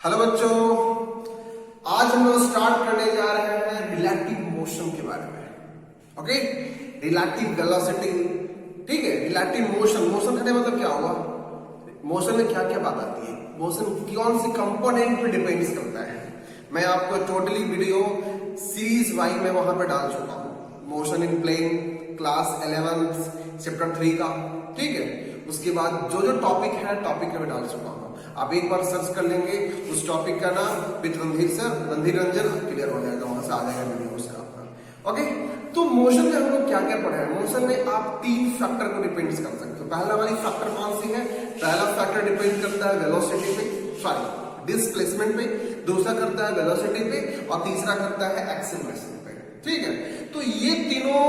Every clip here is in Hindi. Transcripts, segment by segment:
हेलो बच्चों, आज हम लोग स्टार्ट करने जा रहे हैं रिलेटिव मोशन के बारे में। Okay, relative velocity. ठीक है, रिलेटिव मोशन। मोशन का मतलब क्या होगा? मोशन में क्या क्या बात आती है? मोशन कौन सी कंपोनेंट पे डिपेंड्स करता है? मैं आपको टोटली वीडियो सीरीज वाइज में वहां पे डाल चुका हूं। Motion in plane class 11 chapter 3 का। ठीक है, उसके बाद जो जो टॉपिक है टॉपिक में डाल चुका हूं। आप एक बार सर्च कर लेंगे उस टॉपिक का नाम with Randhir sir, Randhir Ranjan, clear हो जाएगा, वहां से आ जाएगा वीडियो उसका आपका। ओके, तो मोशन में हम लोग क्या क्या पढ़े हैं? मोशन में आप 3 फैक्टर को डिपेंड कर सकते हो। पहला वाली फैक्टर कौन सी है? पहला फैक्टर डिपेंड करता है वेलोसिटी पे, सॉरी डिस्प्लेसमेंट पे, दूसरा करता है वेलोसिटी पे और तीसरा करता है एक्सेलरेशन पे। ठीक है, तो ये तीनों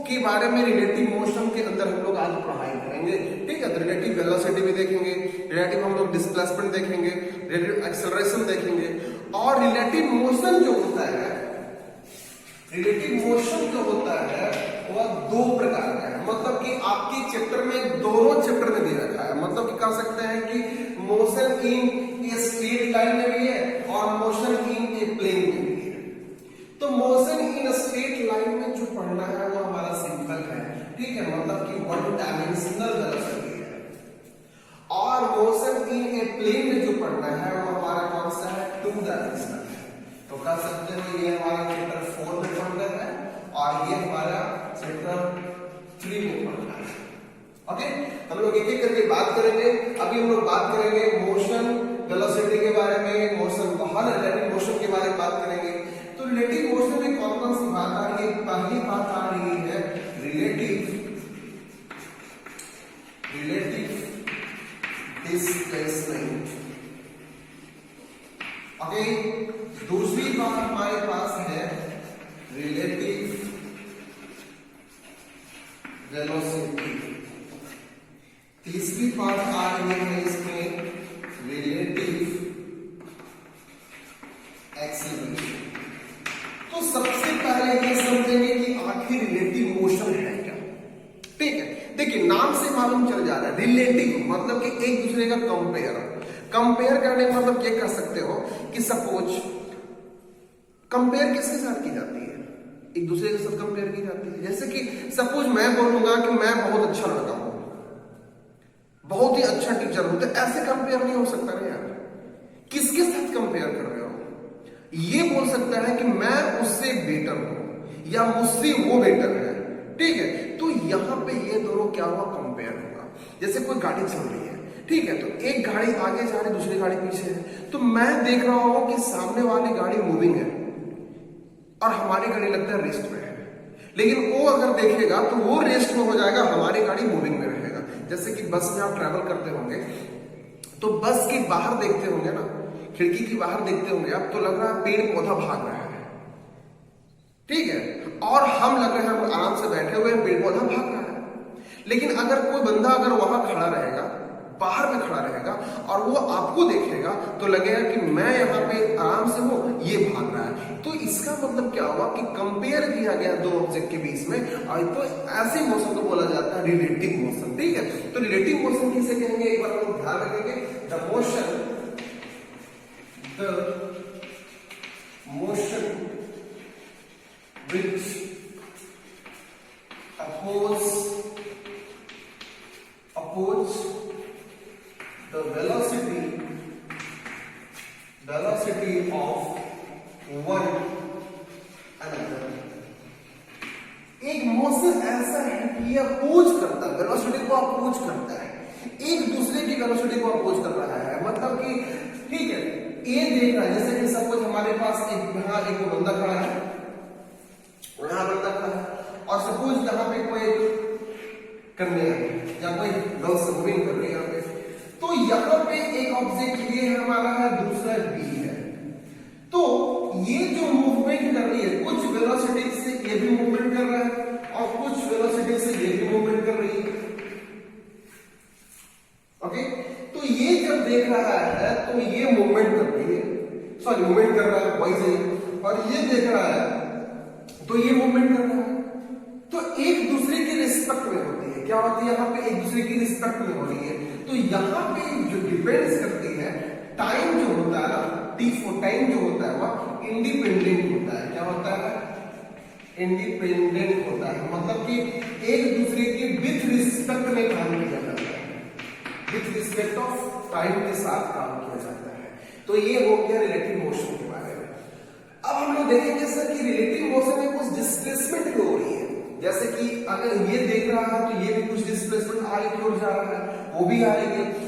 के बारे में रिलेटिव मोशन के अंदर हम लोग आज पढ़ाई करेंगे। ठीक है, तो रिलेटिव वेलोसिटी भी देखेंगे, रिलेटिव हम लोग डिस्प्लेसमेंट देखेंगे, रिलेटिव एक्सेलरेशन देखेंगे। और रिलेटिव मोशन जो होता है, रिलेटिव मोशन जो होता है वह 2 प्रकार का है। मतलब कि आपके चैप्टर में दोनों चैप्टर में दे रखा है। मतलब कि कह सकते हैं कि motion in a straight line में भी है और मोशन इन ए प्लेन में भी है। तो मोशन इन स्ट्रेट लाइन में जो पढ़ना है वो हमारा सिंपल है। ठीक है, मतलब कि 1 डायमेंशनल वेलोसिटी है। और मोशन इन ए प्लेन में जो पढ़ना है वो हमारा कौन सा है? 2 डायमेंशनल है। तो कह सकते हो ये हमारा चैप्टर 4 में पढ़ना है और ये हमारा चैप्टर 3 में पढ़ना है। ओके, हम लोग एक एक करके बात करेंगे। अभी हम लोग बात करेंगे मोशन वेलोसिटी के बारे में, मोशन बाहर रिलेटिव मोशन के बारे में बात करेंगे। तो रिलेटिव मोशन में कौन कौन सी बात आ रही है? पहली बात आ रही है रिलेटिव डिस्प्लेसमेंट। ओके, दूसरी बात हमारे पास है रिलेटिव वेलोसिटी। तीसरी बात आ रही है इसमें रिलेटिव एक्सेलरेशन। तो सबसे पहले ये समझेंगे कि आखिर रिलेटिव मोशन है क्या। ठीक है, देखिए नाम से मालूम चल जा रहा है रिलेटिव मतलब कि एक दूसरे का कंपेयर करने का मतलब क्या कर सकते हो कि सपोज कंपेयर किसके साथ की जाती है? एक दूसरे के साथ कंपेयर की जाती है। जैसे कि सपोज मैं बोलूंगा कि मैं बहुत अच्छा लड़का हूं, बहुत ही अच्छा टीचर हूं, तो ऐसे कंपेयर नहीं हो सकता ना यार। किसके साथ कंपेयर कर रहे हो? ये बोल सकता है कि मैं उससे बेटर हूं या मुझसे वो बेटर है। ठीक है, तो यहां पे ये दोनों क्या हुआ? कंपेयर होगा। जैसे कोई गाड़ी चल रही है, ठीक है, तो एक गाड़ी आगे जा रही, दूसरी गाड़ी पीछे है। तो मैं देख रहा हूं कि सामने वाली गाड़ी मूविंग है और हमारी गाड़ी लगता है रेस्ट में है। लेकिन वो अगर देखेगा तो वो रेस्ट में हो जाएगा, हमारी गाड़ी मूविंग में रहेगा। जैसे कि बस में आप ट्रैवल करते होंगे तो बस के बाहर देखते होंगे ना, खिड़की के बाहर देखते होंगे आप, तो लग रहा है पेड़ पौधा भाग रहा है। ठीक है, और हम लग रहे हैं आराम से बैठे हुए हैं, पेड़ पौधा भाग रहा है। लेकिन अगर कोई बंदा अगर वहां खड़ा रहेगा, बाहर में खड़ा रहेगा और वो आपको देखेगा तो लगेगा कि मैं यहाँ पे आराम से हूं, ये भाग रहा है। तो इसका मतलब क्या हुआ कि कंपेयर किया गया 2 ऑब्जेक्ट के बीच में, और तो ऐसे मोशन को बोला जाता है रिलेटिव मोशन। ठीक है, तो रिलेटिव मोशन किसे कहेंगे एक बार हम लोग ध्यान रखेंगे। The motion which oppose the velocity of one another। एक मोशन ऐसा है कि ये अपोज करता है, वेलोसिटी को अपोज करता है, एक दूसरे की वेलोसिटी को अपोज कर रहा है। मतलब कि ठीक है, ये देख रहा है, जैसे कि सपोज हमारे पास एक बंदा खड़ा है, यहां बंदा खड़ा है, और सपोज यहाँ पे कोई कन्या है या कोई गर्ल्स मूविंग कर रही है यहाँ पे। तो यहाँ पे एक ऑब्जेक्ट ये हमारा है, दूसरा बी है। तो ये जो मूवमेंट कर रही है, कुछ वेलोसिटी से ये भी मूवमेंट कर रहा है और कुछ वेलोसिटी से ये भी मूवमेंट कर रही है। ओके, तो ये जब देख रहा है तो ये मूवमेंट कर रही है, सॉरी मूवमेंट कर रहा है वही सही, और ये देख रहा है तो ये मूवमेंट कर रहा है। तो एक दूसरे की रिस्पेक्ट में होती है। क्या होती है यहाँ पे? एक दूसरे की रिस्पेक्ट में हो रही है। तो यहाँ पे जो डिपेंड्स करती है टाइम जो होता है ना t4 टाइम जो होता है वह इंडिपेंडेंट होता है। क्या होता है? इंडिपेंडेंट होता है, मतलब कि एक दूसरे के विथ रिस्पेक्ट में काम किया जाता है, विथ रिस्पेक्ट ऑफ टाइम के साथ काम किया जाता है। तो ये हो गया रिलेटिव मोशन के बारे में। अब हम लोग देखेंगे सर कि रिलेटिव मोशन में कुछ डिस्प्लेसमेंट भी हो रही है। जैसे कि अगर ये देख रहा है तो ये भी कुछ डिस्प्लेसमेंट आगे की ओर जा रहा है, वो भी आगे,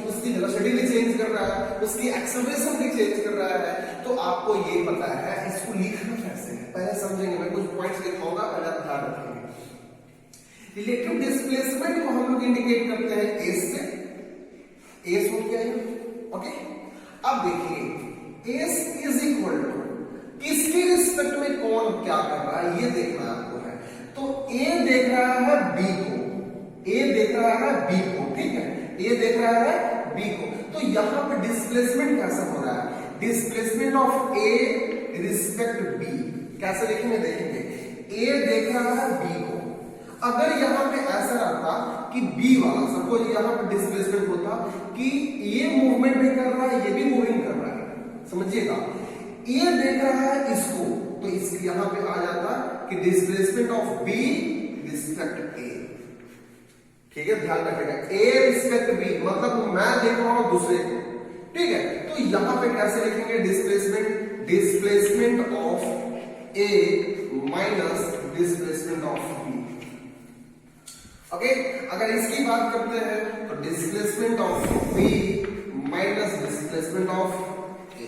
उसकी वेलोसिटी भी चेंज कर रहा है, उसकी एक्सेलरेशन भी चेंज कर रहा है। तो आपको ये पता है, इसको लिखना कैसे है पहले समझेंगे। मैं कुछ पॉइंट्स लिखाऊंगा, पहले आप ध्यान रखेंगे। रिलेटिव डिस्प्लेसमेंट को हम लोग इंडिकेट करते हैं एस से, एस हो गया ये, ओके। अब देखिए एस इज इक्वल टू किसके रिस्पेक्ट में कौन क्या कर रहा है ये देखना आपको है। तो ए देख रहा है बी को, ए देख रहा है बी को, ठीक है, ए देख रहा है बी को। तो यहां पे डिस्प्लेसमेंट कैसा हो रहा है? Displacement of A respect B कैसे देखेंगे? देखेंगे ए देख रहा है बी को। अगर यहां पे ऐसा रहता कि बी वाला सपोज यहां पे डिस्प्लेसमेंट होता कि ये मूवमेंट भी कर रहा है, ये भी मूविंग कर रहा है, समझिएगा। ये देख रहा है इसको, तो इस यहां पे आ जाता कि डिस्प्लेसमेंट ऑफ बी रिस्पेक्ट ए, ठीक है, ध्यान रखिएगा। ए रिस्पेक्ट बी मतलब मैं देख रहा हूं दूसरे को, ठीक है। तो यहां पे कैसे लिखेंगे? Displacement, displacement of A minus displacement of B, okay. अगर इसकी बात करते हैं तो displacement of B minus displacement of A,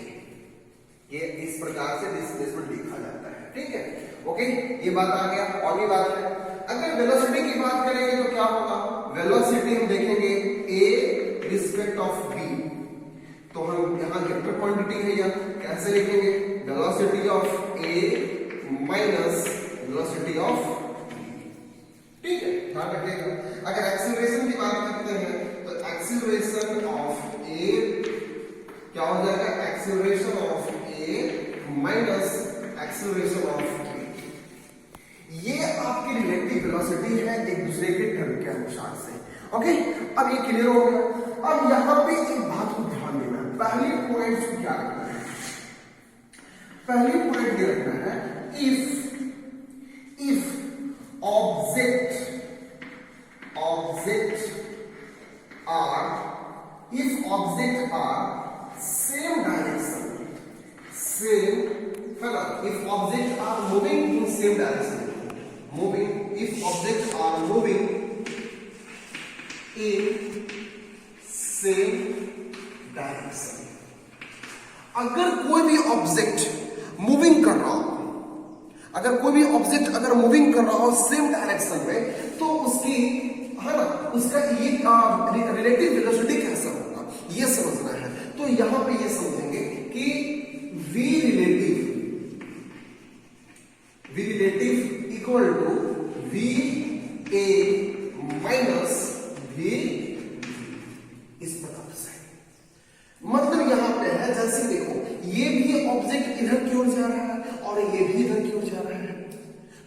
ये इस प्रकार से डिस्प्लेसमेंट लिखा जाता है, ठीक है, ओके। ये बात आ गया। और भी बात है, अगर वेलोसिटी की बात करेंगे तो क्या होगा? वेलोसिटी हम देखेंगे ए रिस्पेक्ट ऑफ बी, तो हम यहां वेक्टर क्वांटिटी है या कैसे लिखेंगे? Velocity of A minus velocity of B, ठीक है, ध्यान रखिएगा। अगर एक्सीलरेशन की बात करते हैं तो एक्सीलरेशन ऑफ ए क्या हो जाएगा? Acceleration of A minus acceleration of B. ये आपकी रिलेटिव वेलोसिटी है एक दूसरे के टर्म के अनुसार से, ओके। अब ये क्लियर हो गया। अब यहां पे एक बात को ध्यान देना है, पहली पॉइंट को क्या रखना है? पहली पॉइंट ये रखना है, if object are same direction, same, है ना? If objects are moving in same direction, if objects are moving in same direction, अगर कोई भी ऑब्जेक्ट मूविंग कर रहा हो, अगर कोई भी ऑब्जेक्ट अगर मूविंग कर रहा हो सेम डायरेक्शन में, तो उसकी, है ना, उसका ये रिलेटिव वेलोसिटी कैसा होगा ये समझना है। तो यहां पे ये समझेंगे कि v relative equal to v a minus v, इस प्रकार से, मतलब यहां पे है जैसे देखो ये भी ऑब्जेक्ट इधर की ओर जा रहा है और ये भी इधर की ओर जा रहा है,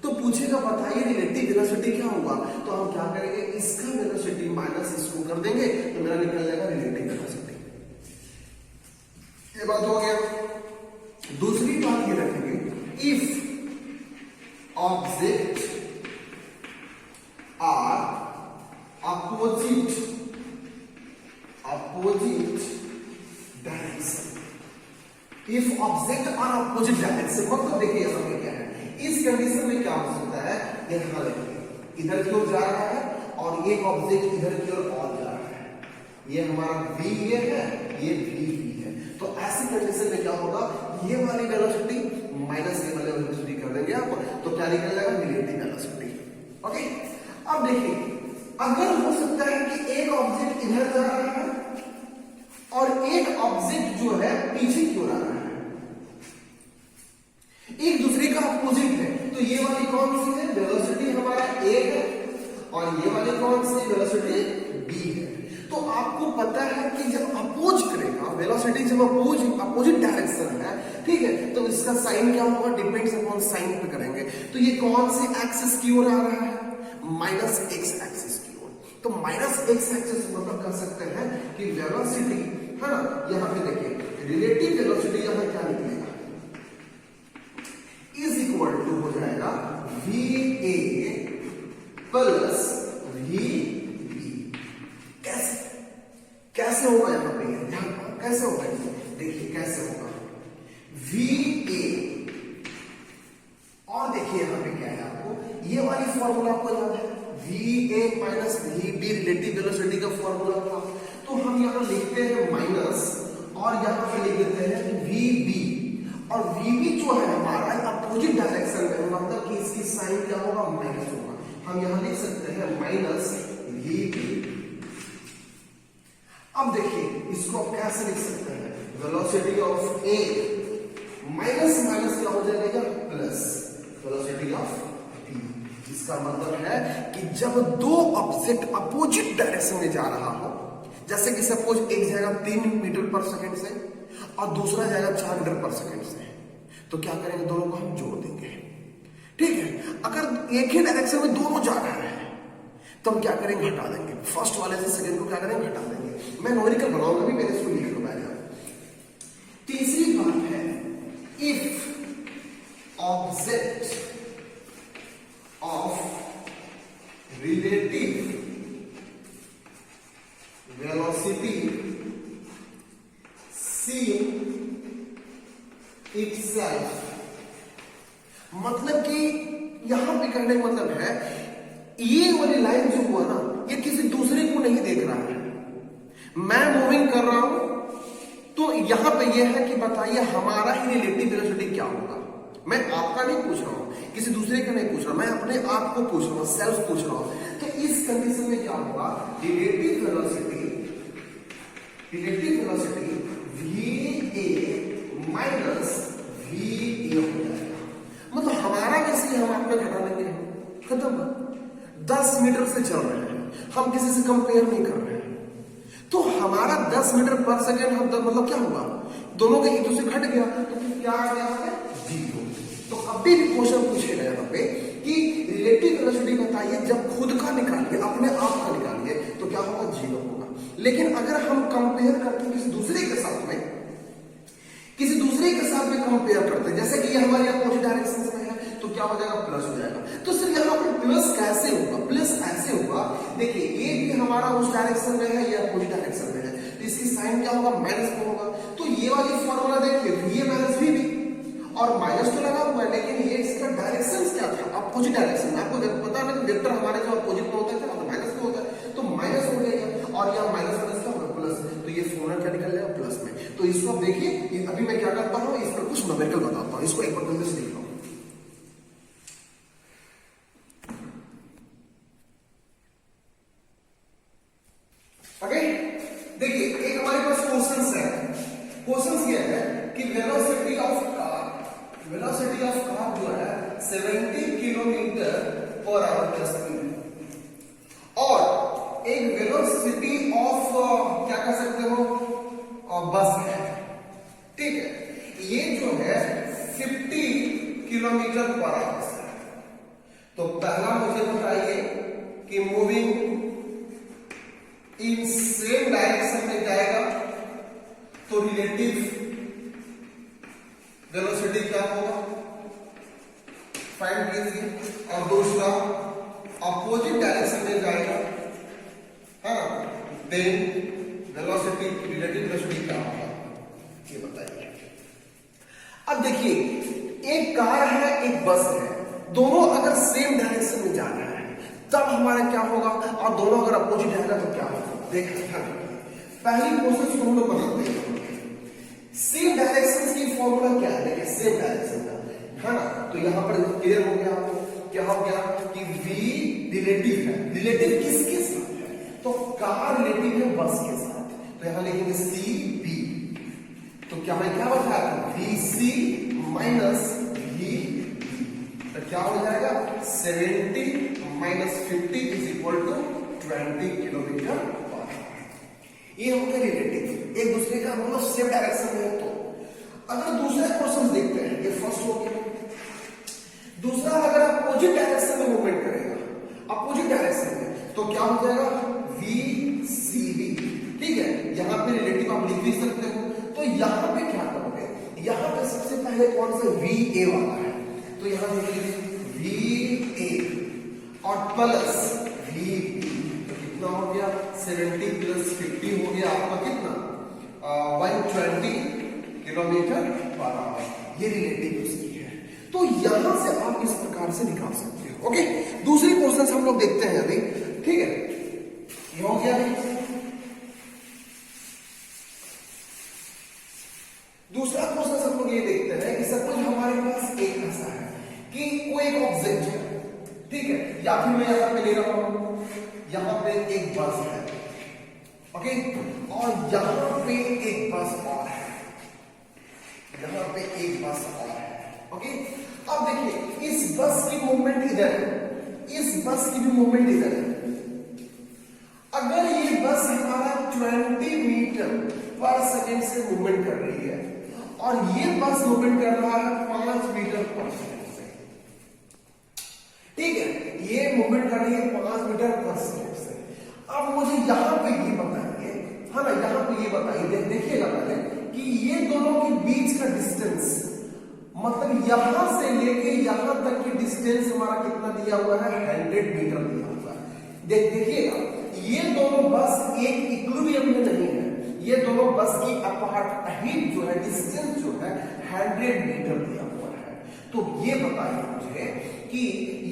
तो पूछेगा बताइए रिलेटिव वेलोसिटी क्या होगा? तो हम क्या करेंगे? इसका वेलोसिटी माइनस इसको कर देंगे तो मेरा निकल जाएगा रिलेटिव वेलोसिटी। ये बात हो गया। दूसरी बात ये रखेंगे, if object are opposite direction, if object are opposite direction मतलब देखिए समझ क्या है, इस कंडीशन में क्या हो सकता है? यहां देखिए इधर की ओर जा रहा है और एक ऑब्जेक्ट इधर की ओर और जा रहा है, ये हमारा v ये है, ये v है। तो ऐसी कंडीशन में क्या होगा? ये वाली वेलोसिटी माइनस ये वाली वेलोसिटी कर देंगे आप, तो क्या निकल जाएगा? Relative velocity, okay. अब देखिए अगर हो सकता है कि एक ऑब्जेक्ट इधर जा रहा है और एक ऑब्जेक्ट जो है पीछे की ओर आ रहा है, एक दूसरे का अपोजिट है, तो ये वाली कौन सी है? वेलोसिटी हमारा a है और ये वाली कौन सी? वेलोसिटी b है। तो आपको पता है कि जब अपोज करेगा वेलोसिटी, जब अपोजिट डायरेक्शन है, ठीक है, तो इसका साइन क्या होगा? डिपेंड्स अपॉन साइन पे करेंगे। तो ये कौन सी एक्सिस की ओर आ रहा है? माइनस एक्स एक्सिस की ओर। तो माइनस एक्स एक्सिस मतलब कर सकते हैं कि वेलोसिटी, है ना, यहां पे देखिए रिलेटिव वेलोसिटी यहां क्या निकलेगा, इज इक्वल टू हो जाएगा va प्लस vb। कैसे कैसे होगा यहां पे, कैसे होगा, देखिए कैसे होगा, va और देखिए यहां पे क्या है, आपको ये वाली फॉर्मूला आपको याद है, va minus vb relative velocity का फॉर्मूला था। तो हम यहां लिखते हैं माइनस और यहां पे लिख देते हैं vb, और vb जो है हमारा अपोजिट डायरेक्शन में, मतलब कि इसकी साइन क्या होगा, माइनस होगा। हम यहां लिख सकते हैं माइनस vb। अब देखिए इसको आप कैसे लिख सकते हैं, velocity of A minus minus क्या हो जाएगा, प्लस वेलोसिटी ऑफ बी। इसका मतलब है कि जब दो ऑब्जेक्ट अपोजिट डायरेक्शन में जा रहा हो, जैसे कि सपोज एक जाएगा 3 मीटर पर सेकंड से और दूसरा जाएगा 4 मीटर पर सेकंड से, तो क्या करेंगे, दोनों को हम जोड़ देंगे, ठीक है। अगर एक ही डायरेक्शन में दोनों जा रहे हैं तो हम क्या करेंगे, हटा देंगे, फर्स्ट वाले से सेकंड को क्या करेंगे, हटा देंगे। मैं न्यूमेरिकल बनाऊंगा भी, मैंने इसको लिख लूंगा। तीसरी बात है, if object of relative velocity seem itself, मतलब कि यहां पे कहने का मतलब है ये वाली लाइन जो हुआ ना, ये किसी दूसरे को नहीं देख रहा है, मैं मूविंग कर रहा हूं, तो यहां पे ये है कि बताइए हमारा ही रिलेटिव वेलोसिटी क्या होगा। मैं आपका नहीं पूछ रहा हूं, किसी दूसरे का नहीं पूछ रहा, मैं अपने आप को पूछ रहा हूं, सेल्फ पूछ रहा हूं। तो इस कंडीशन में क्या होगा, relative velocity va minus va हो जाएगा। मतलब हमारा कैसे हम आपका घटा लेंगे, खत्म। 10 मीटर से चल रहे हैं, हम किसी से कंपेयर नहीं कर रहे हैं, तो हमारा 10 मीटर पर सेकेंड हम मतलब क्या हुआ, दोनों के एक दूसरे घट गया, तो फिर क्या आ गया है, 0। तो अभी भी क्वेश्चन पूछेगा यहाँ पे कि रिलेटिव वेलोसिटी बताइए, जब खुद का निकालिए, अपने आप का निकालिए, तो क्या होगा, 0 होगा। लेकिन अगर हम कंपेयर करते हैं किसी दूसरे के साथ में, कंपेयर करते हैं, जैसे कि ये हमारे अपोजिट डायरेक्शन में है, तो क्या हो जाएगा, प्लस हो जाएगा। तो सिर्फ यहाँ पर प्लस कैसे होगा, प्लस ऐसे होगा, देखिए ये भी हमारा उस डायरेक्शन में है, ये अपोजिट डायरेक्शन में है, तो इसकी साइन क्या होगा, माइनस में होगा। तो ये वाली फॉर्मूला देखिए, va माइनस vb, और माइनस तो लगा हुआ है, लेकिन ये इसका डायरेक्शन क्या था, अपोजिट डायरेक्शन में। आपको पता है कि वेक्टर हमारे जो अपोजिट में होता है क्या होता है, माइनस में होता है, तो माइनस हो जाएगा, और यहाँ माइनस माइनस क्या होगा, प्लस। तो ये फॉर्मूला क्या निकल जाएगा, प्लस में। तो इसको देखिए, अभी मैं क्या करता हूँ, इस पर कुछ न्यूमेरिकल बताता हूँ, इसको एक बार जल्दी से देख लो। ओके, देखिए एक हमारे पास क्वेश्चंस है। क्वेश्चंस ये है कि वेलोसिटी ऑफ कार जो है 70 किलोमीटर पर आवर की स्पीड, और एक वेलोसिटी ऑफ क्या कह सकते हो, बस है, ठीक है। ये जो है 50 किलोमीटर पर आवर है। तो पहला मुझे बताइए कि मूविंग इन सेम डायरेक्शन में जाएगा तो रिलेटिव वेलोसिटी क्या होगा, फाइंड कीजिए। और दूसरा अपोजिट डायरेक्शन में जाएगा, हाँ, देन वेलोसिटी रिलेटिव वेलोसिटी क्या होगा, ये बताइए। अब देखिए, एक कार है, एक बस है, दोनों अगर सेम डायरेक्शन में जा रहे हैं तब हमारा क्या होगा, और दोनों अगर अपोजिट जाएगा तो क्या होगा। देखा पहली प्रोसेस को हम लोग बनाते हैं, सेम डायरेक्शन की फॉर्मूला क्या है, देखिए सेम डायरेक्शन का है ना। तो यहां पर क्लियर हो गया आपको, क्या हो गया कि v रिलेटिव है, रिलेटिव किसके साथ है, तो कार रिलेटिव है बस के साथ, तो यहां लिखेंगे cb। तो क्या मैं क्या बताया था, vc माइनस vb, तो क्या हो जाएगा 70 minus 50 is equal to 20 kilometre. ये हो गया रिलेटिव, एक दूसरे का मतलब सेम डायरेक्शन में है। तो अगर दूसरा क्वेश्चन देखते हैं, ये फर्स्ट हो गया। दूसरा, अगर अपोजिट डायरेक्शन में मूवमेंट करेगा, अपोजिट डायरेक्शन में, तो क्या हो जाएगा vcb, ठीक है। यहां पे रिलेटिव आप लिख भी सकते हो। तो तो यहां पे क्या करोगे, यहां पे सबसे पहले कौन सा VA वाला है, तो यहां देखिए VA और प्लस VB, तो कितना हो गया 70 प्लस 50 हो गया आपका कितना 120 किलोमीटर पर आवर। ये रिलेटिव उसकी है, तो यहां से आप इस प्रकार से निकाल सकते हो। ओके, दूसरी क्वेश्चन हम लोग देखते हैं अभी, ठीक है, ये हो गया। दूसरा क्वेश्चन हम लोग ये देखते हैं कि सपोज हमारे पास एक ऐसा है कि कोई एक ऑब्जेक्ट है, ठीक है, या फिर मैं यहां पे ले रहा हूं, यहां पे एक बस है, ओके, और यहां पे एक बस और है, यहां पे एक बस और है, ओके। अब देखिए इस बस की मूवमेंट इधर है, इस बस की भी मूवमेंट इधर है। अगर ये बस हमारा 20 मीटर पर सेकेंड से मूवमेंट कर रही है और ये बस मूवमेंट कर रहा है 5 मीटर पर सेकेंड से, ठीक है, ये मूवमेंट कर रही है 5 मीटर पर सेकेंड से। अब मुझे यहां पे ये बताइए, हाँ ना, यहां पे ये बताइए, देखिएगा पहले कि ये दोनों के बीच का डिस्टेंस, मतलब यहां से लेके यहां तक की डिस्टेंस हमारा कितना दिया हुआ है 100 मीटर दिया हुआ है। देखिएगा ये दोनों बस एक इक्विलिब्रियम में नहीं है, ये दोनों बस की अपार्ट हाइट जो है, डिस्टेंस जो है 100 मीटर दिया हुआ है। तो ये बताइए मुझे कि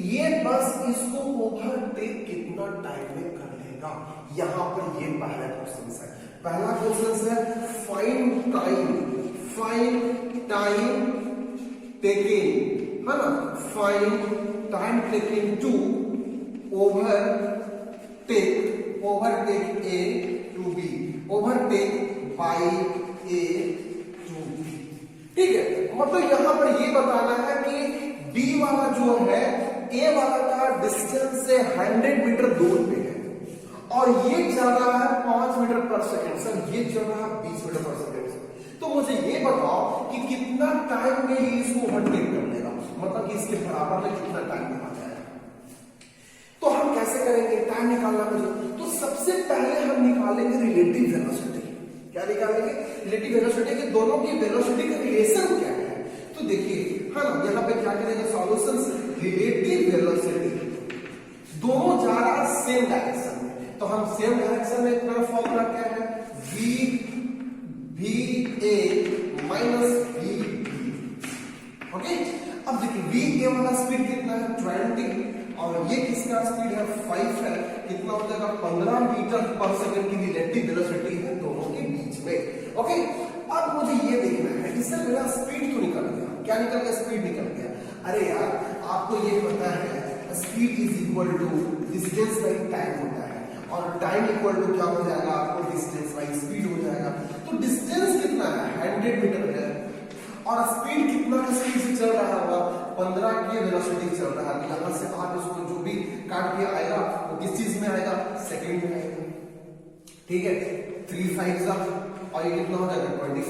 ये बस इसको ओवरटेक कितना टाइम में कर लेगा। यहां पर ये पहला क्वेश्चन है, पहला क्वेश्चन है फाइंड टाइम टेकिंग, है ना, find time taking to overtake A to B, overtake by A to B, ठीक है। मतलब यहां पर ये बताना है कि B वाला जो है A वाला का डिस्टेंस से 100 मीटर दूर पे है और ये चल रहा है 5 मीटर पर सेकेंड, सर ये चल रहा है 20 मीटर पर सेकेंड से। तो मुझे ये बताओ कि कितना टाइम में ये इसको ओवरटेक कर लेगा, मतलब कि इसके बराबर में कितना टाइम में आ जाएगा। तो हम कैसे करेंगे, टाइम निकालना मुझे, तो सबसे पहले हम निकालेंगे रिलेटिव वेलोसिटी। क्या निकालेंगे, रिलेटिव वेलोसिटी, के दोनों की वेलोसिटी का रिलेशन क्या है। तो देखिए, हाँ ना, यहाँ पे क्या करेंगे सॉल्यूशन, रिलेटिव वेलोसिटी, दोनों जा रहा है सेम डायरेक्शन में, तो हम सेम डायरेक्शन में इतना फॉर्मूला क्या है, VA माइनस VB, ओके। अब देखिए VA वाला स्पीड कितना है 20 और ये किसका स्पीड है 5 है, कितना हो जाएगा 15 मीटर पर सेकंड की रिलेटिव वेलोसिटी है दोनों के बीच में, ओके। अब मुझे ये देखना है इससे मेरा स्पीड तो निकल गया, क्या निकल गया, स्पीड निकल गया। अरे यार आपको ये पता है speed is equal to distance by time होता है और टाइम इक्वल टू क्या हो जाएगा आपको डिस्टेंस बाई स्पीड हो जाएगा। तो डिस्टेंस कितना है 100 मीटर है और स्पीड कितना का स्पीड से चल रहा होगा 15 की वेलोसिटी चल रहा है। यहां से आप इसको जो भी काट के आएगा वो किस चीज में आएगा, सेकंड में आएगा, ठीक है। 3 5 और ये कितना हो जाएगा 25,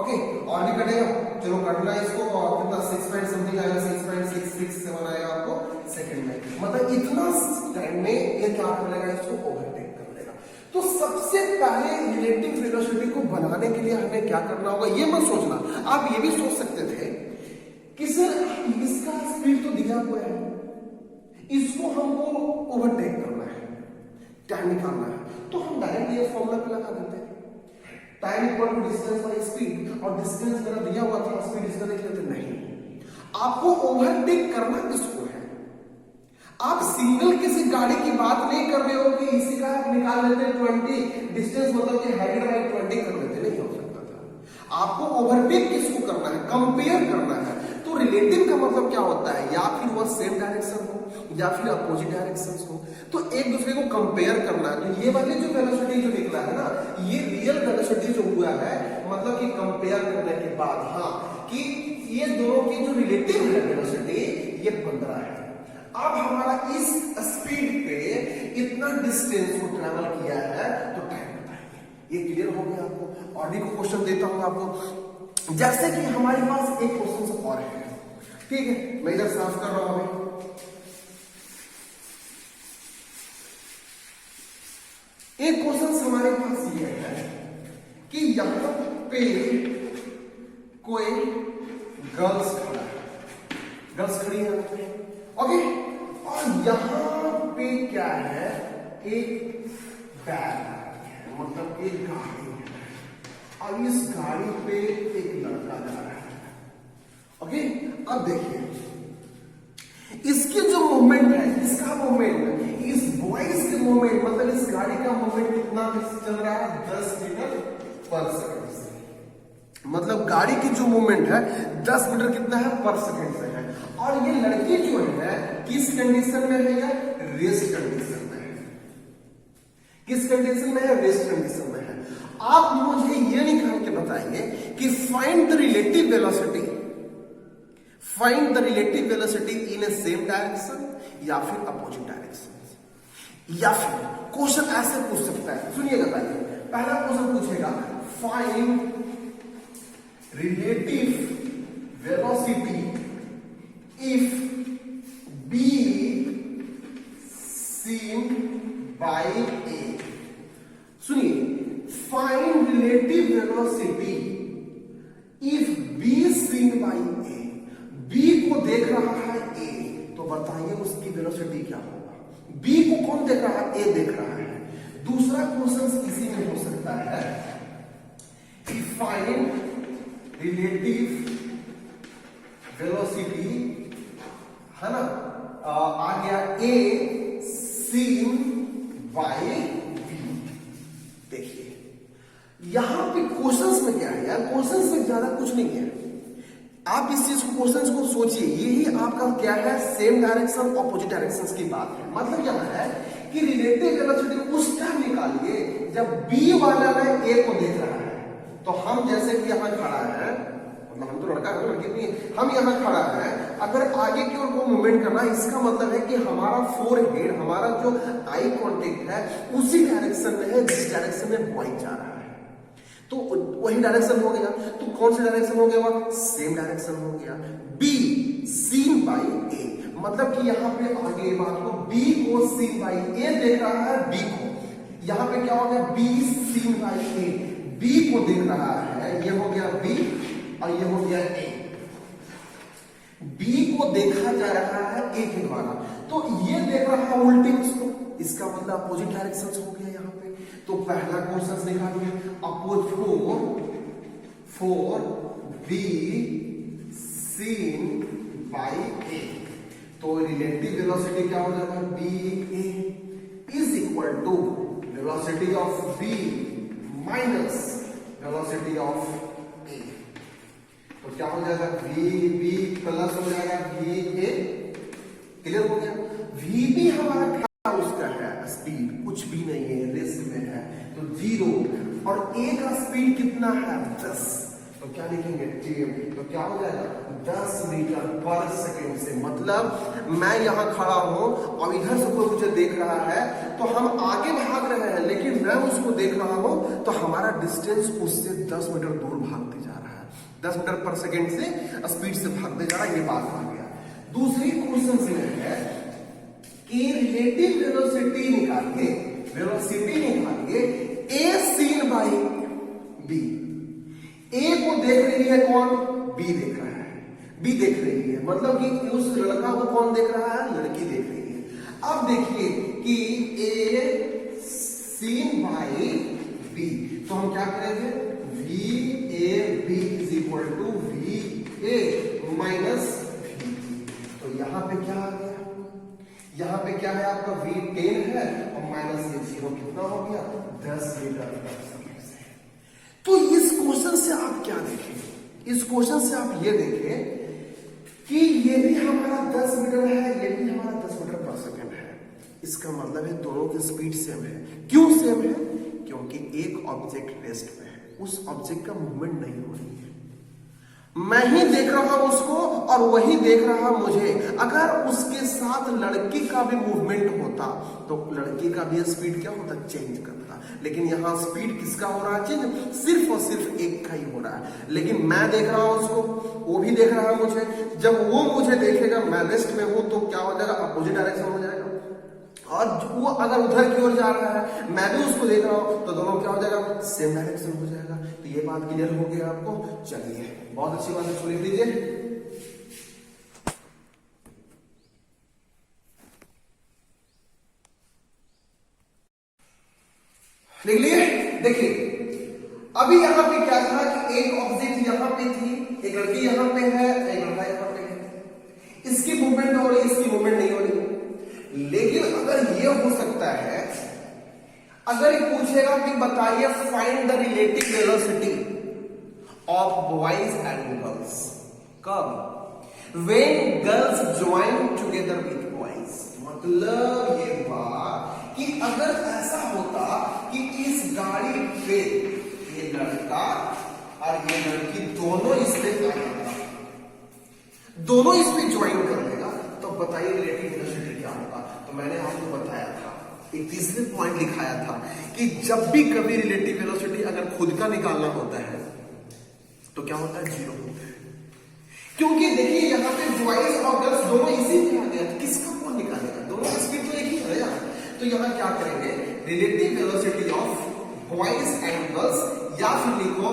ओके। और भी कटेगा, चलो कटना इसको, और कितना 6 पॉइंट समथिंग आएगा, 6.667 आएगा आपको सेकंड में, मतलब इतना टाइम में ये क्या कर लेगा, इसको ओवरटेक कर लेगा। तो सबसे पहले रिलेटिव वेलोसिटी को बनाने के लिए हमें क्या करना होगा, ये मत सोचना, आप ये भी सोच सकते थे कि सर इसका स्पीड तो दिया हुआ है, इसको हमको ओवरटेक करना है, टाइम निकालना है, तो हम डायरेक्ट ये फॉर्मूला पे लगा देते हैं, time equal to distance by speed, और डिस्टेंस मेरा दिया हुआ था, स्पीड इसका देख लेते नहीं। आपको ओवरटेक करना किसको है, आप सिंगल किसी गाड़ी की बात नहीं कर रहे हो कि इसी का आप निकाल लेते 20 डिस्टेंस, मतलब कि 100 बाई 20 कर लेते, नहीं हो सकता था। आपको ओवरटेक किसको करना है, कंपेयर करना है। तो रिलेटिव का मतलब क्या होता है, या फिर वह सेम डायरेक्शन हो या फिर अपोजिट डायरेक्शन हो, तो एक दूसरे को कंपेयर करना है। तो ये वाली जो वेलोसिटी जो निकला है ना, ये रियल वेलोसिटी जो हुआ है, मतलब कि कंपेयर करने के बाद, हाँ, कि ये दोनों की जो रिलेटिव है वेलोसिटी ये 15 है। अब हमारा इस स्पीड पे इतना डिस्टेंस को ट्रेवल किया है, तो टाइम बताइए। ये क्लियर हो गया आपको। और भी क्वेश्चन देता हूं आपको, जैसे कि हमारे पास एक क्वेश्चन और है, ठीक है, मैं इधर साफ कर रहा हूं। एक क्वेश्चन हमारे पास ये है कि यहां पे कोई गर्ल्स खड़ा है, गर्ल्स खड़ी है यहाँ पे, ओके। और यहाँ पे क्या है, एक बैग है, मतलब एक गाड़ी है, और इस गाड़ी पे एक लड़का जा रहा है, ओके। अब देखिए इसकी जो मूवमेंट है, इसका मूवमेंट, इस बॉयज के मूवमेंट, मतलब इस गाड़ी का मूवमेंट कितना चल रहा है, 10 मीटर पर सेकंड से। मतलब गाड़ी की जो मूवमेंट है 10 मीटर कितना है, पर सेकंड से है। और ये लड़की जो है किस कंडीशन में है, या रेस्ट कंडीशन में है। किस कंडीशन में है, रेस्ट कंडीशन में है। आप मुझे ये निकाल के बताइए कि find the relative velocity, find the relative velocity in A same direction या फिर अपोजिट डायरेक्शन। या फिर क्वेश्चन ऐसे पूछ सकता है, सुनिएगा पहले। पहला क्वेश्चन पूछेगा find relative velocity if B seen by A. सुनिए, find relative velocity if B seen by A. B को देख रहा है ए, तो बताइए उसकी वेलोसिटी क्या होगा। बी को कौन देख रहा है, ए देख रहा है। दूसरा क्वेश्चन इसी में हो सकता है कि फाइंड रिलेटिव वेलोसिटी, है ना, आ गया ए सीन बाई बी। देखिए यहां पे क्वेश्चंस में क्या है यार, क्वेश्चंस में ज्यादा कुछ नहीं है। आप इस चीज को, क्वेश्चंस को सोचिए, यही आपका क्या है, सेम डायरेक्शन अपोजिट डायरेक्शंस की बात है। मतलब यहां है कि रिलेटिव वेलोसिटी उस टाइम निकालिए जब बी वाला ने ए को देख रहा है। तो हम जैसे कि यहां खड़ा है, मतलब हम तो लड़का है, लड़की नहीं है, हम यहां खड़ा है, अगर आगे की ओर को मूवमेंट करना, इसका मतलब है कि हमारा फोरहेड, हमारा जो आई कांटेक्ट है उसी डायरेक्शन में है जिस डायरेक्शन में बॉय जा रहा है। तो वही डायरेक्शन हो गया। तो कौन सा डायरेक्शन हो गया, सेम डायरेक्शन हो गया। बी सीन बाई ए, मतलब कि यहां पे आगे बात को, बी को सीन बाई ए देख रहा है बी को। यहां पे क्या हो गया, B seen by A, B को देख रहा है, ये हो गया बी और ये हो गया ए। बी को देखा जा रहा है ए के द्वारा, तो ये देख रहा है उल्टी उसको, इसका मतलब अपोजिट डायरेक्शन हो गया यहां पे। तो पहला क्वेश्चन निकालिए, suppose for B seen by A. तो रिलेटिव वेलोसिटी क्या हो जाएगा, B A is equal to velocity of B minus velocity of A. तो क्या हो जाएगा, वी बी प्लस हो जाएगा वी ए। क्लियर हो गया। वी बी हमारा उसका है स्पीड, कुछ भी नहीं है, रेस्ट में है, तो 0। और ए का स्पीड कितना है, 10। तो क्या लिखेंगे, टीएम। तो क्या हो जाएगा, 10 मीटर पर सेकेंड से। मतलब मैं यहां खड़ा हूं और इधर से कोई मुझे देख रहा है, तो हम आगे भाग रहे हैं, लेकिन मैं उसको देख रहा हूं, तो हमारा डिस्टेंस उससे 10 मीटर दूर भागते जा रहा है। 10 मीटर पर सेकेंड से स्पीड से भागते जा रहा है, ये बात आ गया। दूसरी क्वेश्चन में है कि रिलेटिव वेलोसिटी निकालिए, वेलोसिटी निकालिए ए सीन बाई बी। ए को देख रही है कौन, बी देख रहा है, बी देख रही है, मतलब कि उस लड़का को कौन देख रहा है, लड़की देख रही है। अब देखिए कि ए सीन बाई बी, तो हम क्या करेंगे, V A B is equal to V A minus V. तो यहां पे क्या आ गया, यहां पे क्या है आपका, v 10 है और माइनस ये 0 कितना हो गया, 10 मीटर पर सेकंड से। तो इस क्वेश्चन से आप क्या देखें, इस क्वेश्चन से आप ये देखें कि ये भी हमारा 10 मीटर है, ये भी हमारा 10 मीटर पर सेकंड है। इसका मतलब है दोनों की स्पीड सेम है। क्यों सेम है, क्योंकि एक ऑब्जेक्ट रेस्ट पे है, उस ऑब्जेक्ट का मूवमेंट नहीं हो रही है। मैं ही देख रहा हूं उसको और वही देख रहा मुझे। अगर उसके साथ लड़की का भी मूवमेंट होता तो लड़की का भी स्पीड क्या होता, चेंज करता। लेकिन यहां स्पीड किसका हो रहा है चेंज, सिर्फ और सिर्फ एक का ही हो रहा है। लेकिन मैं देख रहा हूं उसको, वो भी देख रहा है मुझे। जब वो मुझे देखेगा, मैं रेस्ट में हूं, तो क्या हो जाएगा, अपोजिट डायरेक्शन हो जाएगा। और वो अगर उधर की ओर जा रहा है, मैं भी उसको देख रहा हूं, तो दोनों क्या हो जाएगा, सेम डायरेक्शन हो जाएगा। तो ये बात क्लियर हो गया आपको। चलिए बहुत अच्छी बात है, इसको लिख लीजिए। लिख लिए। देखिए अभी यहां पे क्या था कि एक ऑब्जेक्ट यहां पे थी, एक लड़की यहां पे है, एक लड़का यहां पे है। इसकी मूवमेंट हो रही, इसकी मूवमेंट नहीं हो रही। लेकिन अगर ये हो सकता है, अगर ये पूछेगा कि बताइए find the relative velocity of boys and girls, कब, when girls join together with boys. मतलब ये बात कि अगर ऐसा होता कि इस गाड़ी पे ये लड़का और ये लड़की दोनों इस पे दोनों इस पे ज्वाइन कर लेगा, तो बताइए रिलेटिव वेलोसिटी क्या होगा। तो मैंने आपको बताया था, एक तीसरे पॉइंट लिखाया था कि जब भी कभी रिलेटिव वेलोसिटी अगर खुद का निकालना होता है तो क्या होता है, जीरो होता है। क्योंकि देखिए यहाँ पे बॉयज और गर्ल्स दोनों इसी में आ गया, तो किसका कौन निकालेगा, दोनों का स्पीड तो एक ही है यार। तो यहाँ क्या करेंगे, relative velocity of boys and girls, या फिर लिखो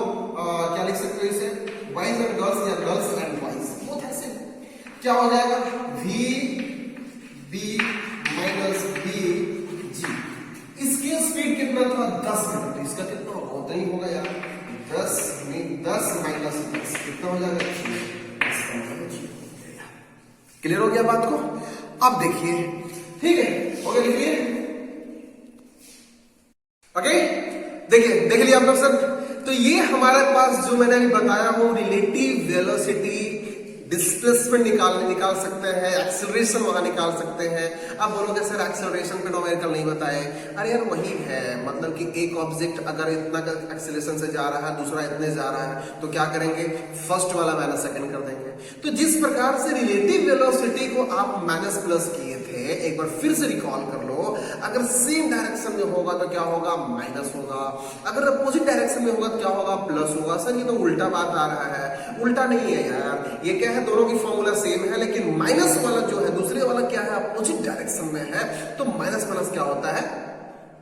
क्या लिख सकते हो इसे, बॉयज एंड गर्ल्स या गर्ल्स एंड बॉयज, बोथ ऐसे क्या हो जाएगा, वी बी माइनस बी जी। इसकी स्पीड कितना था, 10 मीटर, इसका कितना होगा, उतना ही होगा यार, 10 माइनस 10 कितना हो जाएगा, क्लियर हो गया बात को। अब देखिए, ठीक है, हो गया, लिखिए। ओके, देखिए देख लिया आप लोग सब। तो ये हमारे पास जो मैंने अभी बताया हूं, रिलेटिव वेलोसिटी, डिस्प्लेसमेंट निकाल सकते हैं, एक्सेलरेशन वहां निकाल सकते हैं। अब बोलोगे सर एक्सेलरेशन पे न्यूमेरिकल नहीं बताए, अरे यार वही है, मतलब कि एक ऑब्जेक्ट अगर इतना एक्सेलरेशन से जा रहा है, दूसरा इतने जा रहा है, तो क्या करेंगे, फर्स्ट वाला माइनस सेकंड कर देंगे। तो जिस प्रकार से रिलेटिव वेलोसिटी को आप माइनस प्लस किए थे, एक बार फिर से रिकॉल कर लो, अगर सेम डायरेक्शन में होगा तो क्या होगा, माइनस होगा, अगर अपोजिट डायरेक्शन में होगा तो क्या होगा, प्लस होगा। सर ये तो उल्टा बात आ रहा है, उल्टा नहीं है यार, ये क्या है, दोनों की फॉर्मूला सेम है, लेकिन माइनस वाला जो है, दूसरे वाला क्या है, अपोजिट डायरेक्शन में है, तो माइनस प्लस क्या होता है,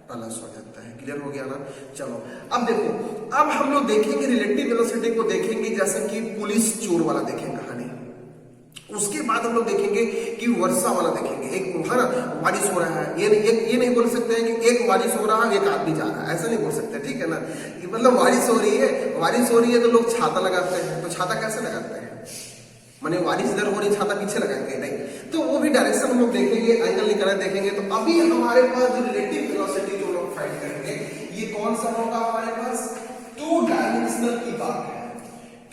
प्लस हो जाता है। क्लियर हो गया ना। चलो अब देखो, अब हम लोग देखेंगे रिलेटिव वेलोसिटी को, देखेंगे जैसे कि पुलिस चोर वाला देखेंगे कहानी, उसके बाद हम लोग देखेंगे कि वर्षा वाला देखेंगे। एक है ना, बारिश हो रहा है, ये नहीं बोल सकते हैं कि एक बारिश हो रहा है एक आदमी जा रहा है, ऐसा नहीं बोल सकते, ठीक है ना। मतलब बारिश हो रही है तो लोग छाता लगाते हैं, तो छाता कैसे लगाते हैं, माने बारिश इधर हो रही, छाता पीछे लगाएंगे नहीं, तो वो भी डायरेक्शन हम लोग देखेंगे, एंगल निकालना देखेंगे। तो अभी हमारे पास जो रिलेटिव वेलोसिटी जो लोग फाइंड करेंगे, ये कौन सा होगा हमारे पास, टू डायमेंशनल की बात है,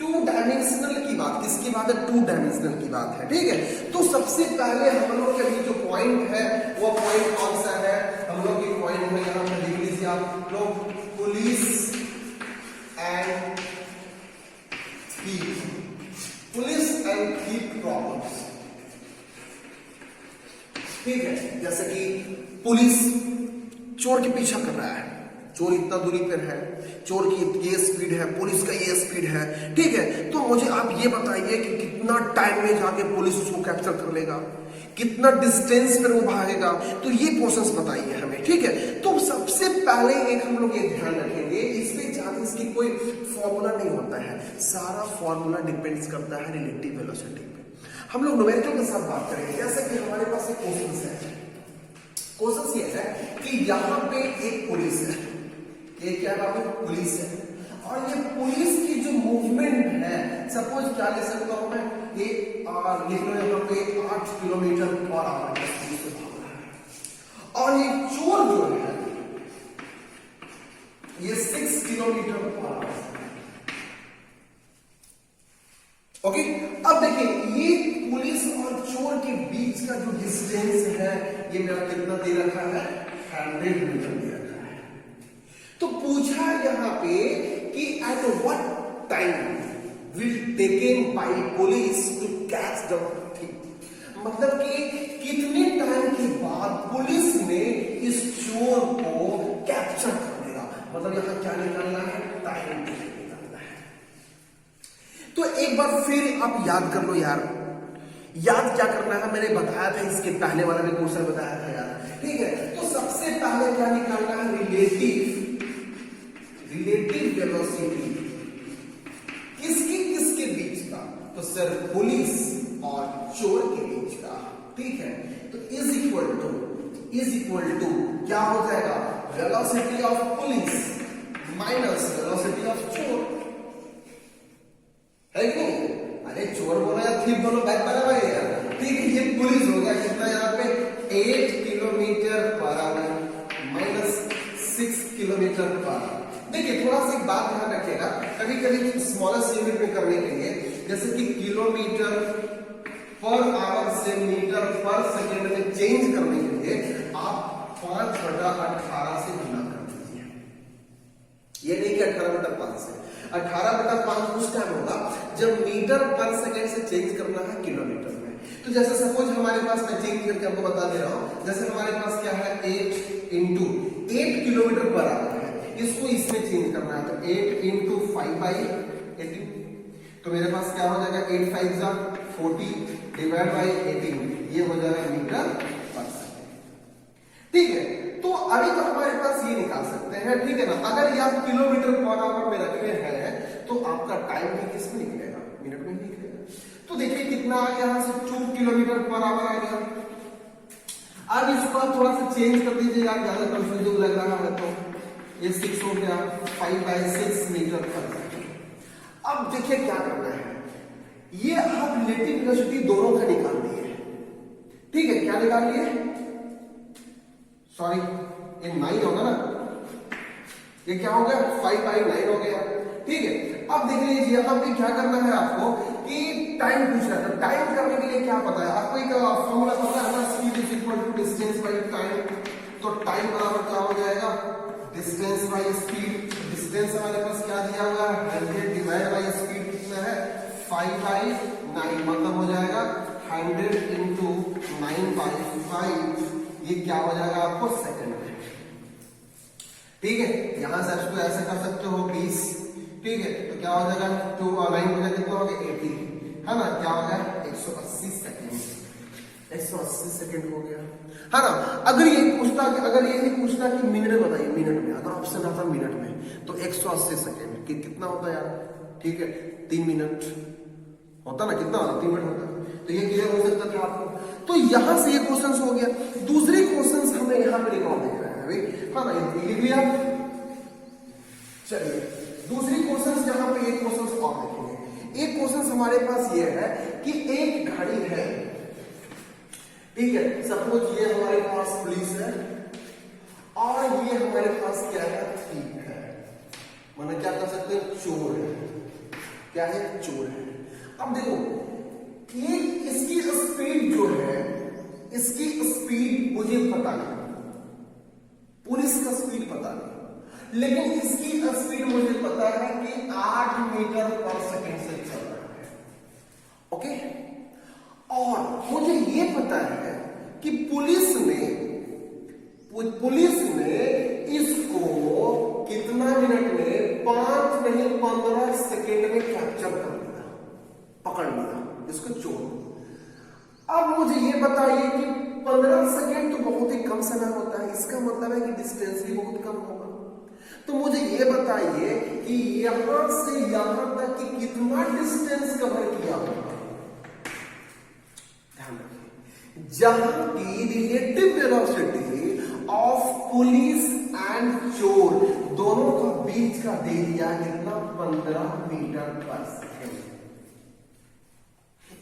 टू डायमेंशनल की बात, किसकी बात है, टू डायमेंशनल की बात है, ठीक है। तो सबसे पहले हम लोग के जो पॉइंट है, वो पॉइंट कौन सा है, हम लोग की पॉइंट है, यहां पर लिख लीजिए आप लोग, police and thief, police and thief problems, ठीक है। जैसे कि पुलिस चोर के पीछा कर रहा है, चोर इतना दूरी पर है, चोर की ये स्पीड है, पुलिस का ये स्पीड है, ठीक है। तो मुझे आप ये बताइए कि कितना टाइम में जाके पुलिस उसको कैप्चर कर लेगा, कितना डिस्टेंस पर वो भागेगा, तो ये क्वेश्चंस बताइए हमें, ठीक है। तो सबसे पहले एक हम लोग ये ध्यान रखेंगे, इसमें ज्यादा इसकी कोई फॉर्मूला नहीं होता है, सारा फॉर्मूला डिपेंड्स करता है रिलेटिव वेलोसिटी पे। हम लोग न्यूमेरिकल के साथ बात करेंगे, जैसे कि हमारे पास एक क्वेश्चन है, क्वेश्चन ये है कि यहाँ पे एक पुलिस है, ये क्या है, पुलिस है, और ये पुलिस की जो मूवमेंट है, सपोज क्या ले सकता हूं मैं, ये लिख लो यहाँ पे 8 किलोमीटर पर आवर की स्पीड से भाग रहा है, और ये चोर जो है ये 6 किलोमीटर पर आवर। ओके, अब देखिए ये पुलिस और चोर के बीच का जो डिस्टेंस है, ये मेरा कितना दे रखा है, 100 मीटर दे रखा है। तो पूछा यहाँ पे कि at what time will taken by police to catch the thing, मतलब कि कितने टाइम के बाद पुलिस ने इस चोर को कैप्चर कर लिया, मतलब यहाँ क्या निकालना है, टाइम निकालना है। तो एक बार फिर आप याद कर लो यार, याद क्या करना है, मैंने बताया था इसके पहले वाला भी क्वेश्चन बताया था यार, ठीक है। तो सबसे पहले क्या निकालना है, रिलेटिव वेलोसिटी किसकी किसके बीच का, तो सर पुलिस और चोर के बीच का, ठीक है। तो इज इक्वल टू क्या हो जाएगा, velocity of police minus velocity of चोर, है कि नहीं? अरे चोर बोला या थीप बोलो, बैक बराबर है यार, ठीक है। ये पुलिस हो गया कितना यहाँ पे 8 kilometre per hour minus 6 kilometre per hour. देखिए थोड़ा सा एक बात ध्यान रखिएगा, कभी कभी स्मॉलेस्ट यूनिट में करने के लिए, जैसे कि किलोमीटर पर आवर से मीटर पर सेकेंड में चेंज करने के लिए आप 5/18 से गुना कर दीजिए। ये नहीं कि 18/5 से, 18/5 उस टाइम होगा जब मीटर पर सेकेंड से चेंज करना है किलोमीटर में। तो जैसे सपोज हमारे पास, मैं चेंज करके आपको बता दे रहा हूं, जैसे हमारे पास क्या है 8 × 8 किलोमीटर पर आवर है, इसको इसमें चेंज करना है, तो 8 × 5/18, तो मेरे पास क्या हो जाएगा 8 5 40 डिवाइड बाई 18, ये हो जाएगा मीटर पर सेकेंड, ठीक है। तो अभी तो हमारे पास ये निकाल सकते हैं, ठीक है ना। अगर ये आप किलोमीटर पर आवर में रखे हैं तो आपका टाइम भी किसमें निकलेगा, मिनट में निकलेगा। तो देखिए कितना आ गया, यहाँ से 2 किलोमीटर पर आवर आ गया। अब इसको आप थोड़ा सा चेंज कर दीजिए यार, ज्यादा कंफ्यूजिंग लग रहा है, तो ये 6 हो गया 5/6 मीटर पर सेकेंड। अब देखिए क्या करना है, ये आप रिलेटिव वेलोसिटी दोनों का निकाल दिए, ठीक है। क्या निकाल लिए, सॉरी ये 9 होगा ना, ये क्या हो गया 5/9 हो गया, ठीक है। अब देख लीजिए, अब क्या करना है आपको कि टाइम पूछ रहा है, टाइम करने के लिए क्या पता है आपको, एक फॉर्मूला पता है ना, speed is equal to distance by time. तो टाइम बराबर क्या हो जाएगा, डिस्टेंस बाय स्पीड। डिस्टेंस हमारे पास क्या दिया हुआ है 100 डिवाइड बाय स्पीड कितना है 5/9, मतलब हो जाएगा 100 × 9/5, ये क्या हो जाएगा आपको सेकंड में, ठीक है। यहां से इसको ऐसे कर सकते हो 20, ठीक है। तो क्या हो जाएगा 2 और 9 हो जाएगा कितना हो गया 80, है ना, क्या हो गया 180 सेकंड, 180 सेकंड हो गया, है ना। अगर ये पूछता कि मिनट में बताइए, मिनट में अगर ऑप्शन आता मिनट में, तो 180 सेकंड कितना होता है यार, ठीक है 3 मिनट होता ना, कितना होता 3 मिनट होता, तो ये क्लियर हो सकता था आपको। तो यहां से ये क्वेश्चन हो गया। दूसरे क्वेश्चन हमें यहां पे रिकॉर्ड दिख रहे हैं भाई, हाँ ना, ये लिख लिया। चलिए दूसरी क्वेश्चन, यहां पे एक क्वेश्चन और देखेंगे। एक क्वेश्चन हमारे पास ये है कि एक घड़ी है, ठीक है। सपोज ये हमारे पास पुलिस है और ये हमारे पास क्या है थीफ है, मतलब क्या कर सकते हैं चोर है, क्या है चोर है। अब देखो ये इसकी स्पीड जो है, इसकी स्पीड मुझे पता नहीं, पुलिस का स्पीड पता नहीं, लेकिन इसकी स्पीड मुझे पता है कि 8 मीटर पर सेकंड से चल रहा है, ओके। और मुझे ये पता है कि पुलिस ने इसको कितना मिनट में 5 नहीं 15 सेकेंड में कैप्चर कर लिया, पकड़ लिया इसको चोर। अब मुझे ये बताइए कि 15 सेकेंड तो बहुत ही कम समय होता है, इसका मतलब है कि डिस्टेंस भी बहुत कम होगा। तो मुझे ये बताइए कि यहां से यहां तक कि कितना डिस्टेंस कवर किया होगा। ध्यान रखिए, जहां की relative velocity of police and चोर दोनों का बीच का दे दिया कितना 15 मीटर पर सेकेंड।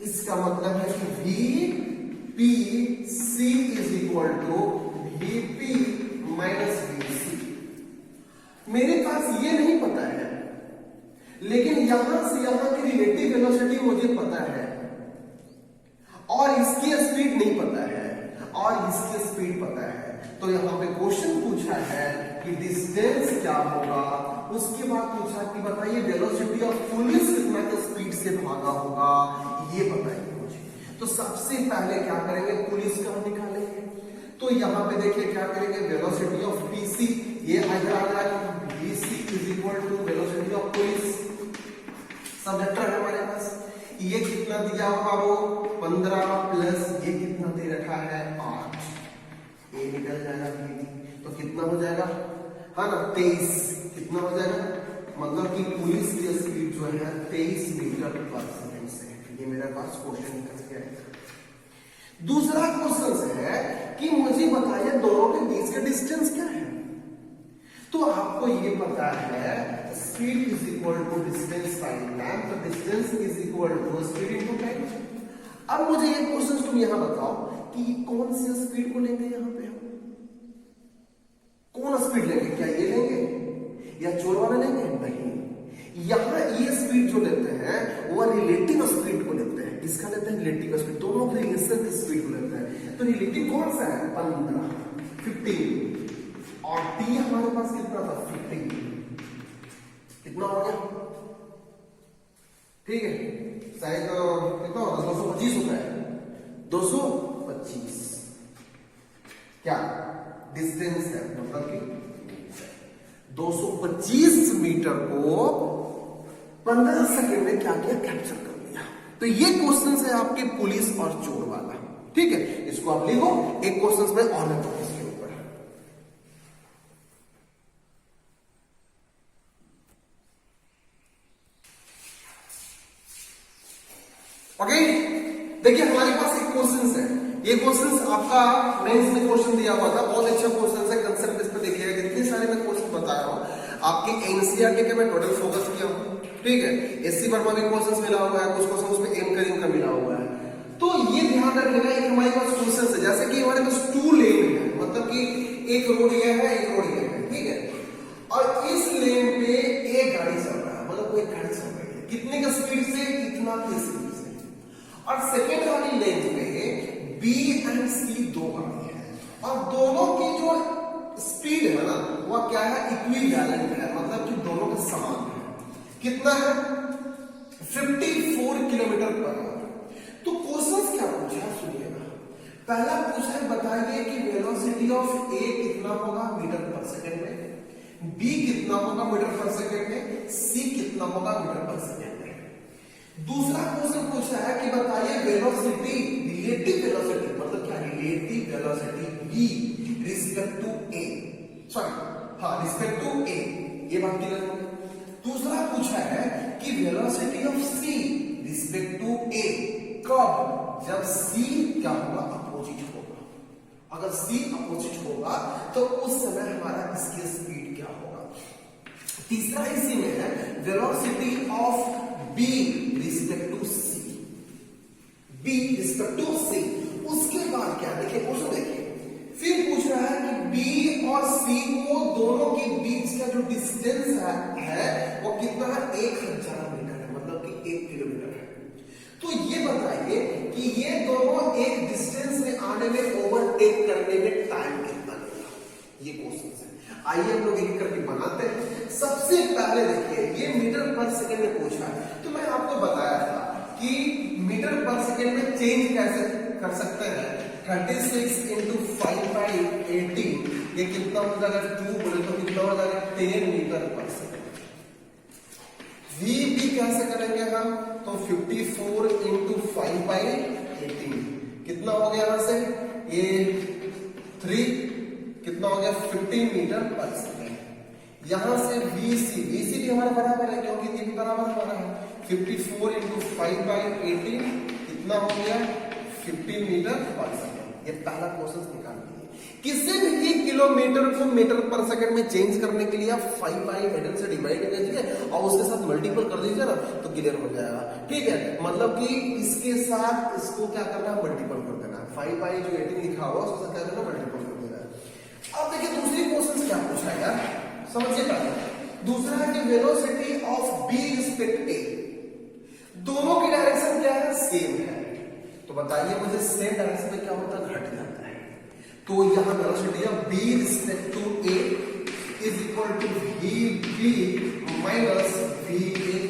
इसका मतलब है कि VPC is equal to VP minus VC। मेरे पास ये नहीं पता है, लेकिन यहां से यहां की रिलेटिव वेलोसिटी मुझे पता है, और इसकी स्पीड नहीं पता है, और इसकी स्पीड पता है। तो यहां पे क्वेश्चन पूछा है कि डिस्टेंस क्या होगा, उसके बाद पूछा कि बताइए वेलोसिटी ऑफ पुलिस कितना के स्पीड से भागा होगा, ये बताइए मुझे। तो सबसे पहले क्या करेंगे, पुलिस का निकालेंगे। तो यहां पे देखिए क्या करेंगे, वेलोसिटी ऑफ PC, ये आ रहा है VC is equal to velocity of police, सब वेक्टर है हमारे पास। ये कितना दिया होगा वो 15 कितना हो जाएगा, हाँ ना 23, कितना हो जाएगा, मतलब कि पुलिस की स्पीड जो है 23 मीटर पर सेकंड से। ये मेरे पास क्वेश्चन निकल के आएगा। दूसरा क्वेश्चन है कि मुझे बताइए दोनों के बीच का डिस्टेंस क्या है। तो आपको ये पता है speed is equal to distance by time, तो distance is equal to speed into time. अब मुझे ये क्वेश्चन तुम यहां बताओ कि कौन सी स्पीड को लेंगे, यहां पे हम कौन स्पीड लेंगे, क्या ये लेंगे या चोर वाला लेंगे? नहीं, यहां ये स्पीड जो लेते हैं वो रिलेटिव स्पीड को लेते हैं। किसका लेते हैं? रिलेटिव स्पीड, दोनों के रिलेशन स्पीड को लेते हैं। तो रिलेटिव कौन सा है? 15, 15 और टी हमारे पास कितना था? 15। कितना हो गया? ठीक है, शायद कितना होगा? 225 होता है, 225 क्या डिस्टेंस है, मतलब कि 225 मीटर को 15 सेकंड में क्या किया? कैप्चर कर लिया। तो ये क्वेश्चन है आपके पुलिस और चोर वाला। ठीक है, इसको आप लिखो, एक क्वेश्चन में और लिखो इसके ऊपर। ओके, देखिए हमारे पास एक क्वेश्चन है, ये क्वेश्चन आपका मेंस में क्वेश्चन दिया हुआ था, बहुत अच्छा क्वेश्चन है। कंसेप्ट इस पे देखिएगा, जितने सारे मैं क्वेश्चन बता रहा हूं आपके एनसीईआरटी के मैं टोटल फोकस किया हूं। ठीक है, एससी वर्मा में क्वेश्चन मिला हुआ है, कुछ क्वेश्चन उसमें एम करिंग का मिला हुआ है। तो ये ध्यान रखिएगा, एक हमारे पास क्वेश्चन है जैसे कि हमारे पास 2 लेन है, मतलब कि एक रोड ये है, एक रोड ये है। ठीक है, और इस लेन पे एक गाड़ी चल रहा है, मतलब कोई गाड़ी चल रही है, कितने का स्पीड से? इतना की स्पीड से। और सेकेंड वाली लेन पे बी एंड सी दो गाड़ी है, और दोनों की जो स्पीड है ना वह क्या है? इक्विवेलेंट है, मतलब कि दोनों के समान है। कितना है? 54 किलोमीटर पर आवर। तो क्वेश्चन क्या पूछा है सुनिएगा। पहला पूछा है बताइए कि वेलोसिटी ऑफ ए कितना होगा मीटर पर सेकंड में, बी कितना होगा मीटर पर सेकंड में, सी कितना होगा मीटर पर सेकंड में। दूसरा क्वेश्चन पूछा है कि बताइए वेलोसिटी, रिलेटिव वेलोसिटी, मतलब क्या? Relative velocity B respect to A, sorry हाँ रिस्पेक्ट टू ए, ये बात क्लियर हो गई। दूसरा पूछा है कि velocity of C respect to A कब? जब सी क्या होगा? अपोजिट होगा। अगर सी अपोजिट होगा तो उस समय हमारा इसकी स्पीड क्या होगा। तीसरा इसी में है velocity of B respect to C, B respect to C. उसके बाद क्या? देखिए क्वेश्चन देखिए, फिर पूछ रहा है कि बी और सी को दोनों के बीच का जो डिस्टेंस है वो कितना है? 1000 मीटर है, मतलब कि 1 किलोमीटर है। तो ये बताइए कि ये दोनों एक डिस्टेंस में आने में, ओवरटेक करने में टाइम कितना लगेगा। ये क्वेश्चन है, आइए हम लोग एक करके बनाते हैं। सबसे पहले देखिए ये मीटर पर सेकंड में पूछा है, तो मैं आपको बताया था कि मीटर पर सेकंड में चेंज कैसे कर सकते हैं। 36 इंटू 5/18 ये कितना हो जाएगा? 2 बोले तो कितना हो जाएगा? 10 मीटर पर सेकंड। वी भी कैसे करेंगे हम? तो 54 इंटू 5/18 कितना हो गया? यहां से ये 3 कितना हो गया? 15 मीटर पर सेकंड। यहां से VC भी हमारा बराबर है क्योंकि ये भी बराबर हमारा है। 54 इंटू 5/18 कितना हो गया? 15 मीटर पर सेकंड। ये पहला क्वेश्चन निकाल लीजिए। किसी भी 1 किलोमीटर को मीटर पर सेकंड में चेंज करने के लिए आप 5/18 से डिवाइड कर दीजिए और उसके साथ मल्टीपल कर दीजिए ना, तो क्लियर हो जाएगा। ठीक है, मतलब कि इसके साथ इसको क्या करना है? मल्टीपल कर देना। 5/18 लिखा हुआ उसके साथ क्या करना? मल्टीपल कर देना। अब देखिए दूसरी क्वेश्चन क्या पूछा है यार, समझिए पहले। दूसरा है कि वेलोसिटी ऑफ बी रिस्पेक्ट ए, दोनों की डायरेक्शन क्या है? सेम है। तो बताइए मुझे सेम डायरेक्शन में क्या होता है? घट जाता है। तो यहां velocity of B respect to A is equal to V B minus V A.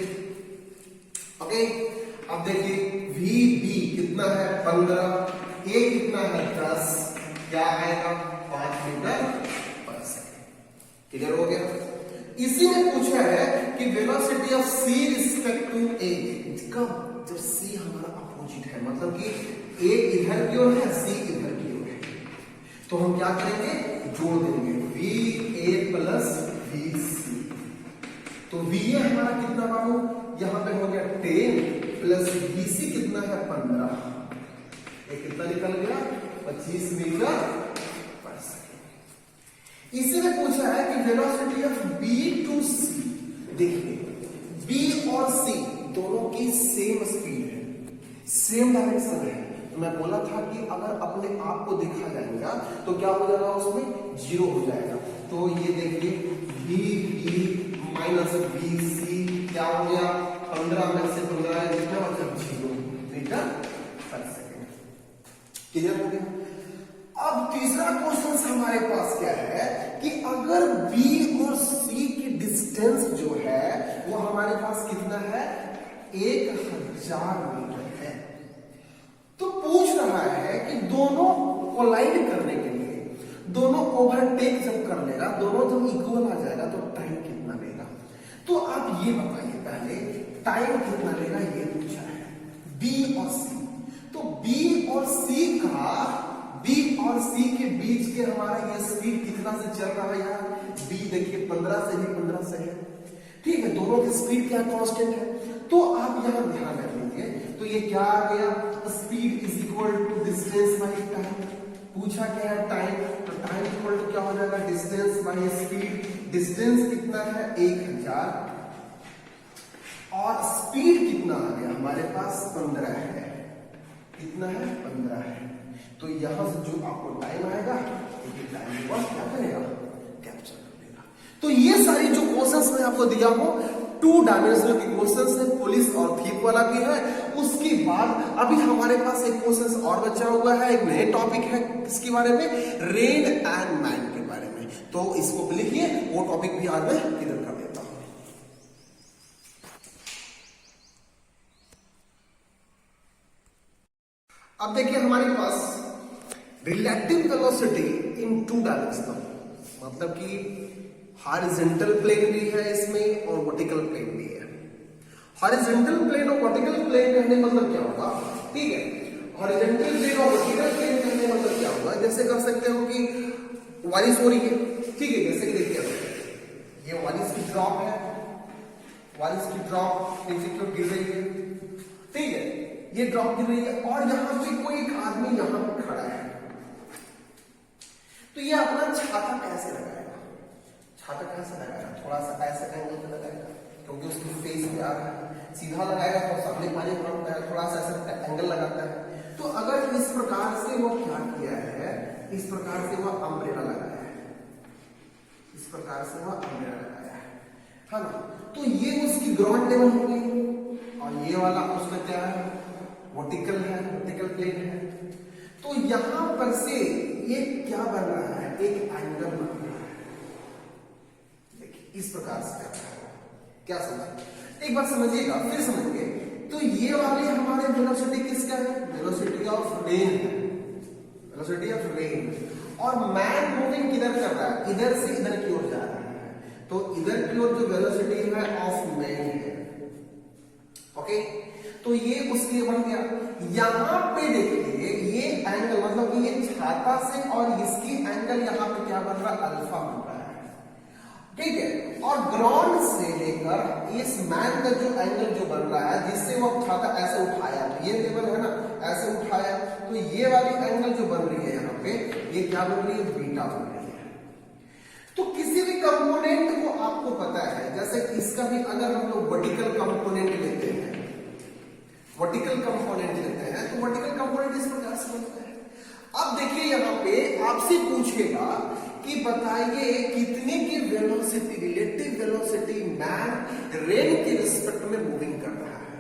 Okay, अब देखिए वी बी कितना है? 15, ए कितना है? 10, क्या आएगा? 5 मीटर पर सेकंड। क्लियर हो गया। इसी में पूछा है कि velocity of C respect to A कब? जब सी हमारा अपोजिट है, मतलब कि ए इधर की ओर है, सी इधर की ओर है। तो हम क्या करेंगे? जोड़ देंगे VA प्लस VC। तो VA हमारा कितना मानो, यहां पे हो गया 10 प्लस VC कितना है 15, ये कितना निकल गया 25 मीटर पर सेकेंड। इसी में पूछा है कि velocity of B to C, देखिए B और C दोनों की सेम स्पीड है, सेम डायरेक्शन है। तो मैं बोला था कि अगर अपने आप को देखा जाएगा तो क्या हो जाएगा, उसमें जीरो हो जाएगा। तो ये देखिए BB माइनस BC क्या हो गया, 15 में से 15 है कितना, मतलब 0 मीटर पर सेकेंड। क्लियर हो गया। अब तीसरा क्वेश्चन हमारे पास क्या है कि अगर B और C की डिस्टेंस जो है वो हमारे पास कितना है, 1000 मीटर है। तो पूछ रहा है कि दोनों कोलाइड करने के लिए, दोनों ओवरटेक जब कर लेगा, दोनों जब इक्वल आ जाएगा तो टाइम कितना लेगा। तो आप ये बताइए पहले टाइम कितना लेगा, ये पूछा है B और C। तो B और C के बीच के हमारा ये स्पीड कितना से चल रहा है यार, B देखिए 15 से ही 15 से है, ठीक है, दोनों की स्पीड क्या कांस्टेंट है। तो आप यहां ध्यान रख लीजिए, तो ये क्या आ गया, speed is equal to distance by time. पूछा क्या है टाइम, तो टाइम इक्वल टू क्या हो जाएगा, डिस्टेंस बाई स्पीड। डिस्टेंस कितना है 1000 और स्पीड कितना आ गया हमारे पास 15 है, कितना है 15 है। तो यहां से जो आपको टाइम आएगा टाइम को क्या करेगा, कैप्चर कर लेगा। तो ये सारी जो क्वेश्चंस मैं आपको दिया हूं 2 डायमेंशनल के क्वेश्चंस है, पुलिस और थीप वाला भी है। उसके बाद अभी हमारे पास एक क्वेश्चन और बचा हुआ है, एक नए टॉपिक है किसके बारे में, रेन एंड मैन के बारे में। तो इसको लिखिए, वो टॉपिक भी आज मैं इधर कर देता हूं। अब देखिए हमारे पास रिलेटिव वेलोसिटी इन 2 डायमेंशनल, मतलब कि हॉरिजॉन्टल प्लेन भी है इसमें और वर्टिकल प्लेन भी है। हॉरिजॉन्टल प्लेन और वर्टिकल प्लेन कहने मतलब क्या होगा, ठीक है, हॉरिजॉन्टल प्लेन और वर्टिकल प्लेन कहने मतलब क्या होगा, जैसे कर सकते हो कि बारिश हो रही है, ठीक है, जैसे कि देखिए ये बारिश की ड्रॉप है, बारिश की ड्रॉप नीचे की ओर गिर रही है, ठीक है, ये ड्रॉप गिर रही है और यहां पे कोई एक आदमी यहां पर खड़ा है। तो ये अपना छाता कैसे लगाएगा, छाता कैसे लगाएगा, थोड़ा सा ऐसे एंगल पे लगाएगा क्योंकि उसकी फेस पे आ रहा है, सीधा लगाएगा तो सामने पानी पड़ता है, थोड़ा सा ऐसा एंगल लगाता है। तो अगर इस प्रकार से वो क्या किया है, इस प्रकार से वो अम्ब्रेला लगाया है, इस प्रकार से वो अम्ब्रेला लगाया है ना। तो ये उसकी ग्राउंड लेवल होगी और ये वाला उसका क्या है, वर्टिकल है, वर्टिकल प्लेन है। तो यहां पर से ये क्या बन रहा है, एक एंगल बन रहा है, देखिए इस प्रकार से क्या समझ, एक बार समझिएगा फिर समझिए। तो ये वाली हमारे वेलोसिटी किसका है, वेलोसिटी ऑफ रेन है, वेलोसिटी ऑफ रेन। और मैन मूविंग किधर कर रहा है, इधर से इधर की ओर जा रहा है, तो इधर की ओर जो वेलोसिटी है ऑफ मैन है, ओके। तो ये उसके बन गया। यहां पे देखिए ये एंगल, मतलब कि ये छाता से और इसकी एंगल यहां पे क्या बन रहा है, अल्फा बन रहा है, ठीक है। और ग्राउंड से लेकर इस मैन का जो एंगल जो बन रहा है, जिससे वो छाता ऐसे उठाया, तो ये लेवल है ना, ऐसे उठाया, तो ये वाली एंगल जो बन रही है यहाँ पे, ये क्या बन रही है, बीटा बन रही है। तो किसी भी कंपोनेंट को आपको पता है, जैसे इसका भी अगर हम लोग वर्टिकल कंपोनेंट लेते हैं, वर्टिकल कंपोनेंट लेते हैं, तो वर्टिकल कंपोनेंट इस प्रकार से बनता है। अब देखिए यहाँ पे आपसे पूछेगा कि बताइए कितने की velocity, relative velocity man rain के रिस्पेक्ट में मूविंग कर रहा है।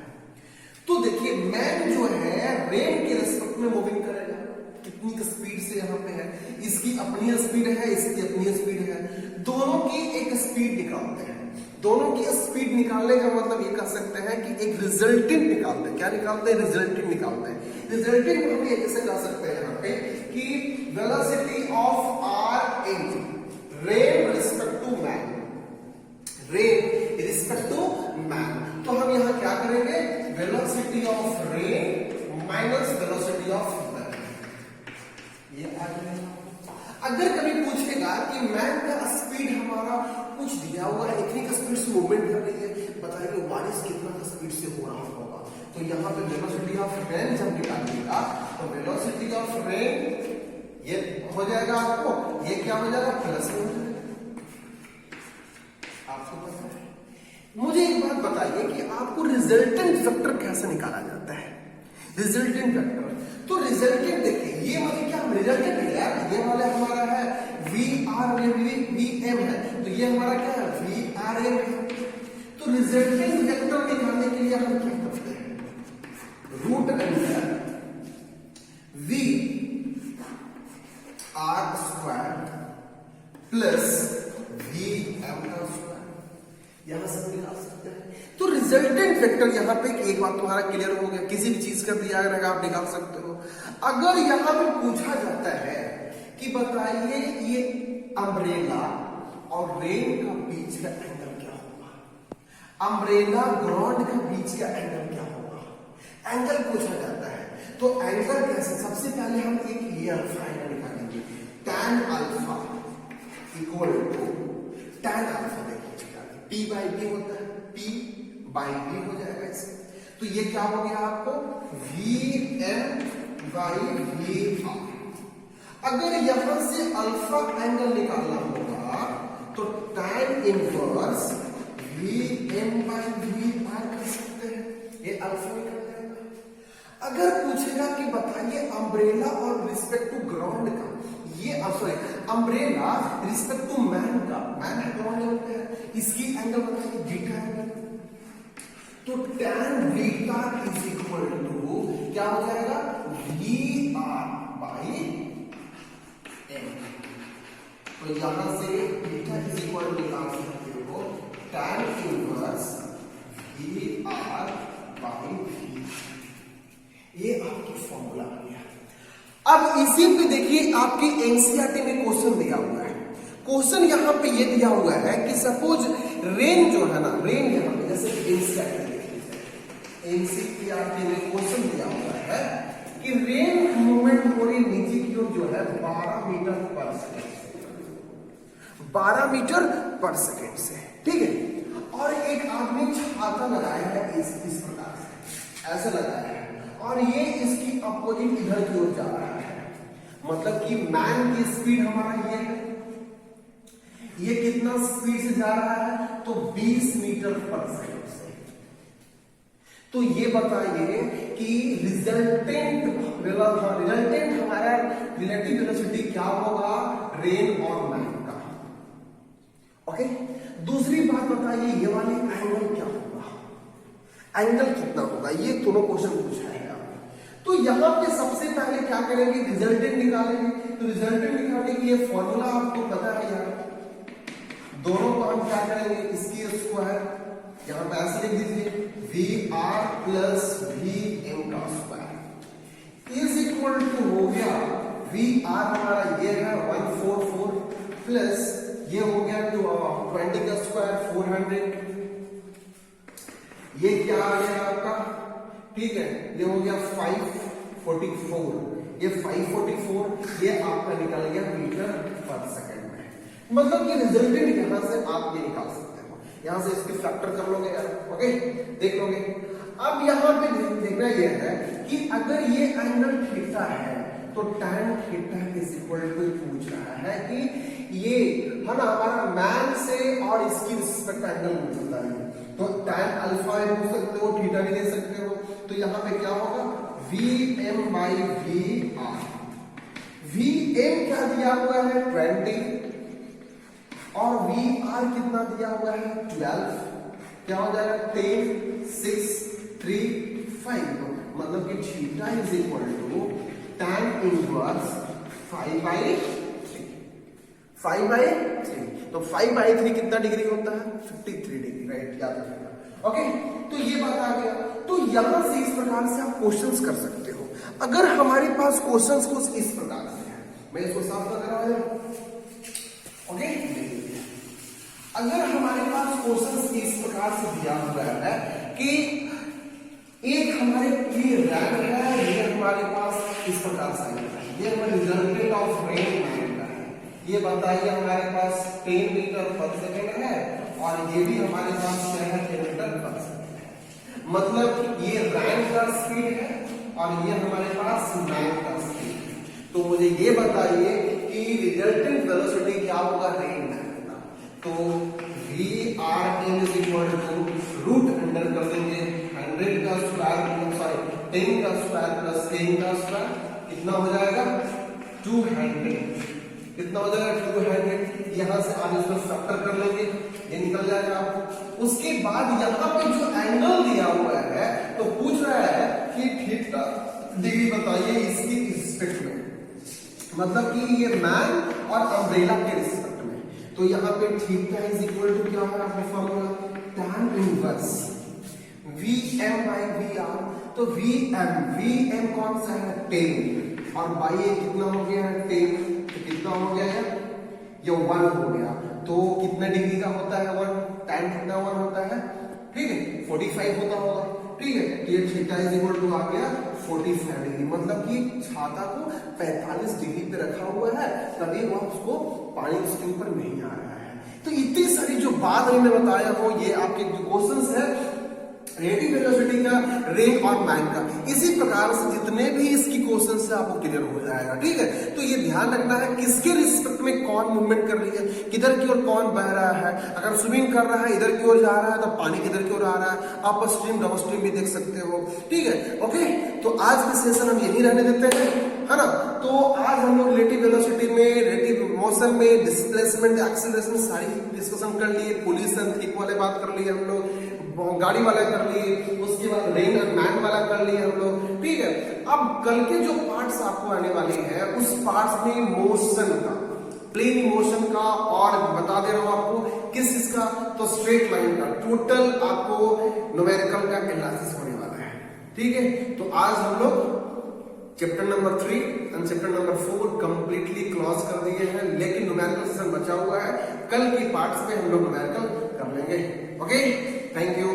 तो देखिए मैन जो है रेन के रिस्पेक्ट में मूविंग करेगा, कितनी स्पीड से यहाँ पे है, इसकी अपनी स्पीड है, इसकी अपनी स्पीड है, दोनों की एक स्पीड निकालते हैं। दोनों की स्पीड निकालने का मतलब ये कह सकते हैं कि एक रिजल्टेंट निकालते हैं। क्या निकालते हैं, रिजल्टेंट निकालते हैं। रिजल्टेंट हम ये कैसे कह सकते हैं यहाँ पे कि velocity of R in rain respect to man, rain respect to man. तो हम यहाँ क्या करेंगे, velocity of rain minus velocity of man, ये आ जाएगा। अगर कभी पूछेगा कि मैन का स्पीड हमारा कुछ दिया हुआ है, इतनी का स्पीड से मूवमेंट कर रही है, बताइए बारिश कितना का स्पीड से हो रहा होगा, तो यहाँ पे वेलोसिटी ऑफ रेन जब निकालिएगा तो वेलोसिटी ऑफ रेन ये हो जाएगा आपको, ये क्या हो जाएगा प्लस में हो जाएगा। आपको पता है? मुझे एक बात बताइए कि आपको रिजल्टेंट वेक्टर कैसे निकाला जाता है? रिजल्टेंट वेक्टर, तो रिजल्टेंट देखिए, ये मतलब क्या रिजल्टेंट है यार, ये वाला हमारा है वी आर वी एम है, तो ये हमारा क्या है वी आर एम है। तो रिजल्टेंट वेक्टर निकालने के लिए हम क्या करते हैं, root under V R square plus V M का स्क्वायर, यहां से निकाल सकते हैं। तो रिजल्टेंट वेक्टर यहां पे एक बात तुम्हारा क्लियर हो गया, किसी भी चीज का दिया रहेगा आप निकाल सकते हो। अगर यहां पे पूछा जाता है कि बताइए ये अम्ब्रेला और रेन का बीच का एंगल क्या होगा, अम्ब्रेला ग्राउंड का बीच का एंगल क्या होगा, एंगल पूछा जाता है। तो एंगल कैसे, सबसे पहले हम एक ये अल्फा एंगल निकालेंगे, tan alpha equal to tan alpha, देखो P बाई B होता है, P बाई B हो जाएगा इससे। तो ये क्या हो गया आपको Vm बाई V। अगर यहां से अल्फा एंगल निकालना होगा तो tan inverse Vm by V कर सकते हैं, ये अल्फा निकल जाएगा। अगर पूछेगा कि बताइए अम्ब्रेला और रिस्पेक्ट टू ग्राउंड का, ये sorry umbrella respect to man का, मैन है ग्राउंड लेवल पे है, इसकी एंगल बताइए बीटा एंगल, तो tan beta is equal to क्या हो जाएगा वी आर बाई एम। तो यहां से बीटा इज इक्वल टू निकाल सकते हो tan inverse V R by V, ये आपकी फॉर्मूला आ गया। अब इसी पे देखिए आपकी एनसीईआरटी में क्वेश्चन दिया हुआ है, क्वेश्चन यहां पे ये दिया हुआ है कि सपोज रेन जो है ना, रेन यहां पे जैसे एनसीईआरटी में क्वेश्चन दिया हुआ है कि रेन मूवमेंट हो रही नीचे की ओर जो है 12 मीटर पर सेकेंड, 12 मीटर पर सेकेंड से, ठीक है। और एक आदमी छाता लगाया है इस प्रकार से ऐसे लगाया है, और ये इसकी अपोजिट इधर की ओर जा रहा है, मतलब कि मैन की स्पीड हमारा ये है, ये कितना स्पीड से जा रहा है तो 20 मीटर पर सेकेंड से। तो ये बताइए कि रिजल्टेंट हमारा रिलेटिव वेलोसिटी क्या होगा रेन और मैन का, ओके। दूसरी बात बताइए ये वाली एंगल क्या होगा, एंगल कितना होगा, ये दोनों क्वेश्चन पूछा है। तो यहां पे सबसे पहले क्या करेंगे, रिजल्टेंट निकालेंगे। तो रिजल्टेंट निकालने की ये फॉर्मूला आपको पता है यार, दोनों को हम क्या करेंगे, इसकी स्क्वायर यहां पे ऐसे लिख दीजिए V R plus V M का स्क्वायर इज इक्वल टू हो गया वी आर हमारा ये है 144 प्लस ये हो गया 20 का स्क्वायर 400, ये क्या आ गया आपका, ठीक है, ये हो गया 544, ये 544 ये आपका निकल गया मीटर पर सेकंड में। मतलब कि रिजल्टेंट यहां से आप ये निकाल सकते हो, यहां से इसके फैक्टर कर लोगे यार, ओके, देख लोगे। अब यहां पे देखना यह है कि अगर ये एंगल थीटा है तो tan theta is equal to पूछ रहा है कि ये है ना हमारा मैन से और इसकी रिस्पेक्ट एंगल पूछता है, तो tan अल्फा पूछ सकते हो, थीटा भी ले सकते हो। तो यहां पे क्या होगा Vm by V R, Vm क्या दिया हुआ है 20 और Vr कितना दिया हुआ है 12, क्या हो जाएगा 10 6 3 5, मतलब कि theta is equal to tan inverse 5/3, 5/3। तो 5/3 कितना डिग्री होता है 53 डिग्री, राइट, याद रखिएगा, ओके। तो ये बात आ गया। तो यहां से इस प्रकार से आप क्वेश्चंस कर सकते हो। अगर हमारे पास क्वेश्चंस कुछ इस प्रकार से है, मैं इसको साफ कर रहा हूं, ओके। अगर हमारे पास क्वेश्चंस इस प्रकार से दिया हुआ है कि एक हमारे ये रैन है, ये हमारे पास इस प्रकार से है, ये हमारे रिजल्टेंट ऑफ रेन का है, ये बताइए हमारे पास 10 मीटर पर सेकेंड है और ये भी हमारे पास क्या है 10 मीटर पर सेकेंड। मतलब ये रैन का स्पीड है और ये हमारे पास मैन का स्पीड है। तो मुझे ये बताइए कि रिजल्टेंट वेलोसिटी क्या होगा रेन मैन का। तो V R N is equal to root under कर देंगे 100 का स्क्वायर सॉरी 10 का स्क्वायर प्लस 10 का स्क्वायर कितना हो जाएगा 200। कितना हो जाएगा 200। यहां से आप इसको फैक्टर कर लेंगे ये निकल जाएगा आपको। उसके बाद यहाँ पे जो एंगल दिया हुआ है तो पूछ रहा है कि थीटा डिग्री बताइए इसकी रिस्पेक्ट में, मतलब कि ये मैन और अम्ब्रेला के रिस्पेक्ट में। तो यहाँ पे थीटा इज इक्वल टू क्या है आपका formula tan inverse Vm by Vr। तो Vm कौन सा है 10 और बाई ये कितना हो गया है 10। तो कितना हो गया है ये 1 हो गया। तो कितने डिग्री का होता है 1 tan कितना 1 होता है ठीक है 45 होता होगा ठीक है। तो ये थीटा इज इक्वल टू आ गया 45 डिग्री। मतलब कि छाता को 45 डिग्री पे रखा हुआ है तभी वो उसको पानी उसके ऊपर नहीं आ रहा है। तो इतनी सारी जो बात मैंने बताया वो ये आपके जो क्वेश्चंस है रेडियल वेलोसिटी का रेन और मैन का, इसी प्रकार से जितने भी इसकी क्वेश्चन से आपको क्लियर हो जाएगा ठीक है। तो ये ध्यान रखना है किसके रिस्पेक्ट में कौन मूवमेंट कर रही है, किधर की ओर कौन बह रहा है। अगर स्विमिंग कर रहा है इधर की ओर जा रहा है तो पानी किधर की ओर आ रहा है, आप स्ट्रीम डाउन स्ट्रीम भी देख सकते हो ठीक है। ओके तो आज के सेशन हम यही रहने देते हैं है ना। तो आज हम लोग रिलेटिव वेलोसिटी में रिलेटिव मोशन में डिस्प्लेसमेंट एक्सीलरेशन सारी डिस्कशन कर लिए, पोल्यूशन थिक वाले बात कर लिए हम लोग, गाड़ी वाला कर लिए, उसके बाद रेन और मैन वाला कर लिए हम लोग ठीक है। अब कल के जो पार्ट्स आपको आने वाले हैं उस पार्ट्स में मोशन का प्लेन मोशन का और बता दे रहा हूं आपको किस इसका तो स्ट्रेट लाइन का टोटल आपको न्यूमेरिकल का एनालिसिस होने वाला है ठीक है। तो आज हम लोग chapter number 3 and chapter number 4 completely close कर दिए हैं, लेकिन न्यूमेरिकल सेशन बचा हुआ है। कल की पार्ट्स में हम लोग न्यूमेरिकल कर लेंगे। Okay thank you.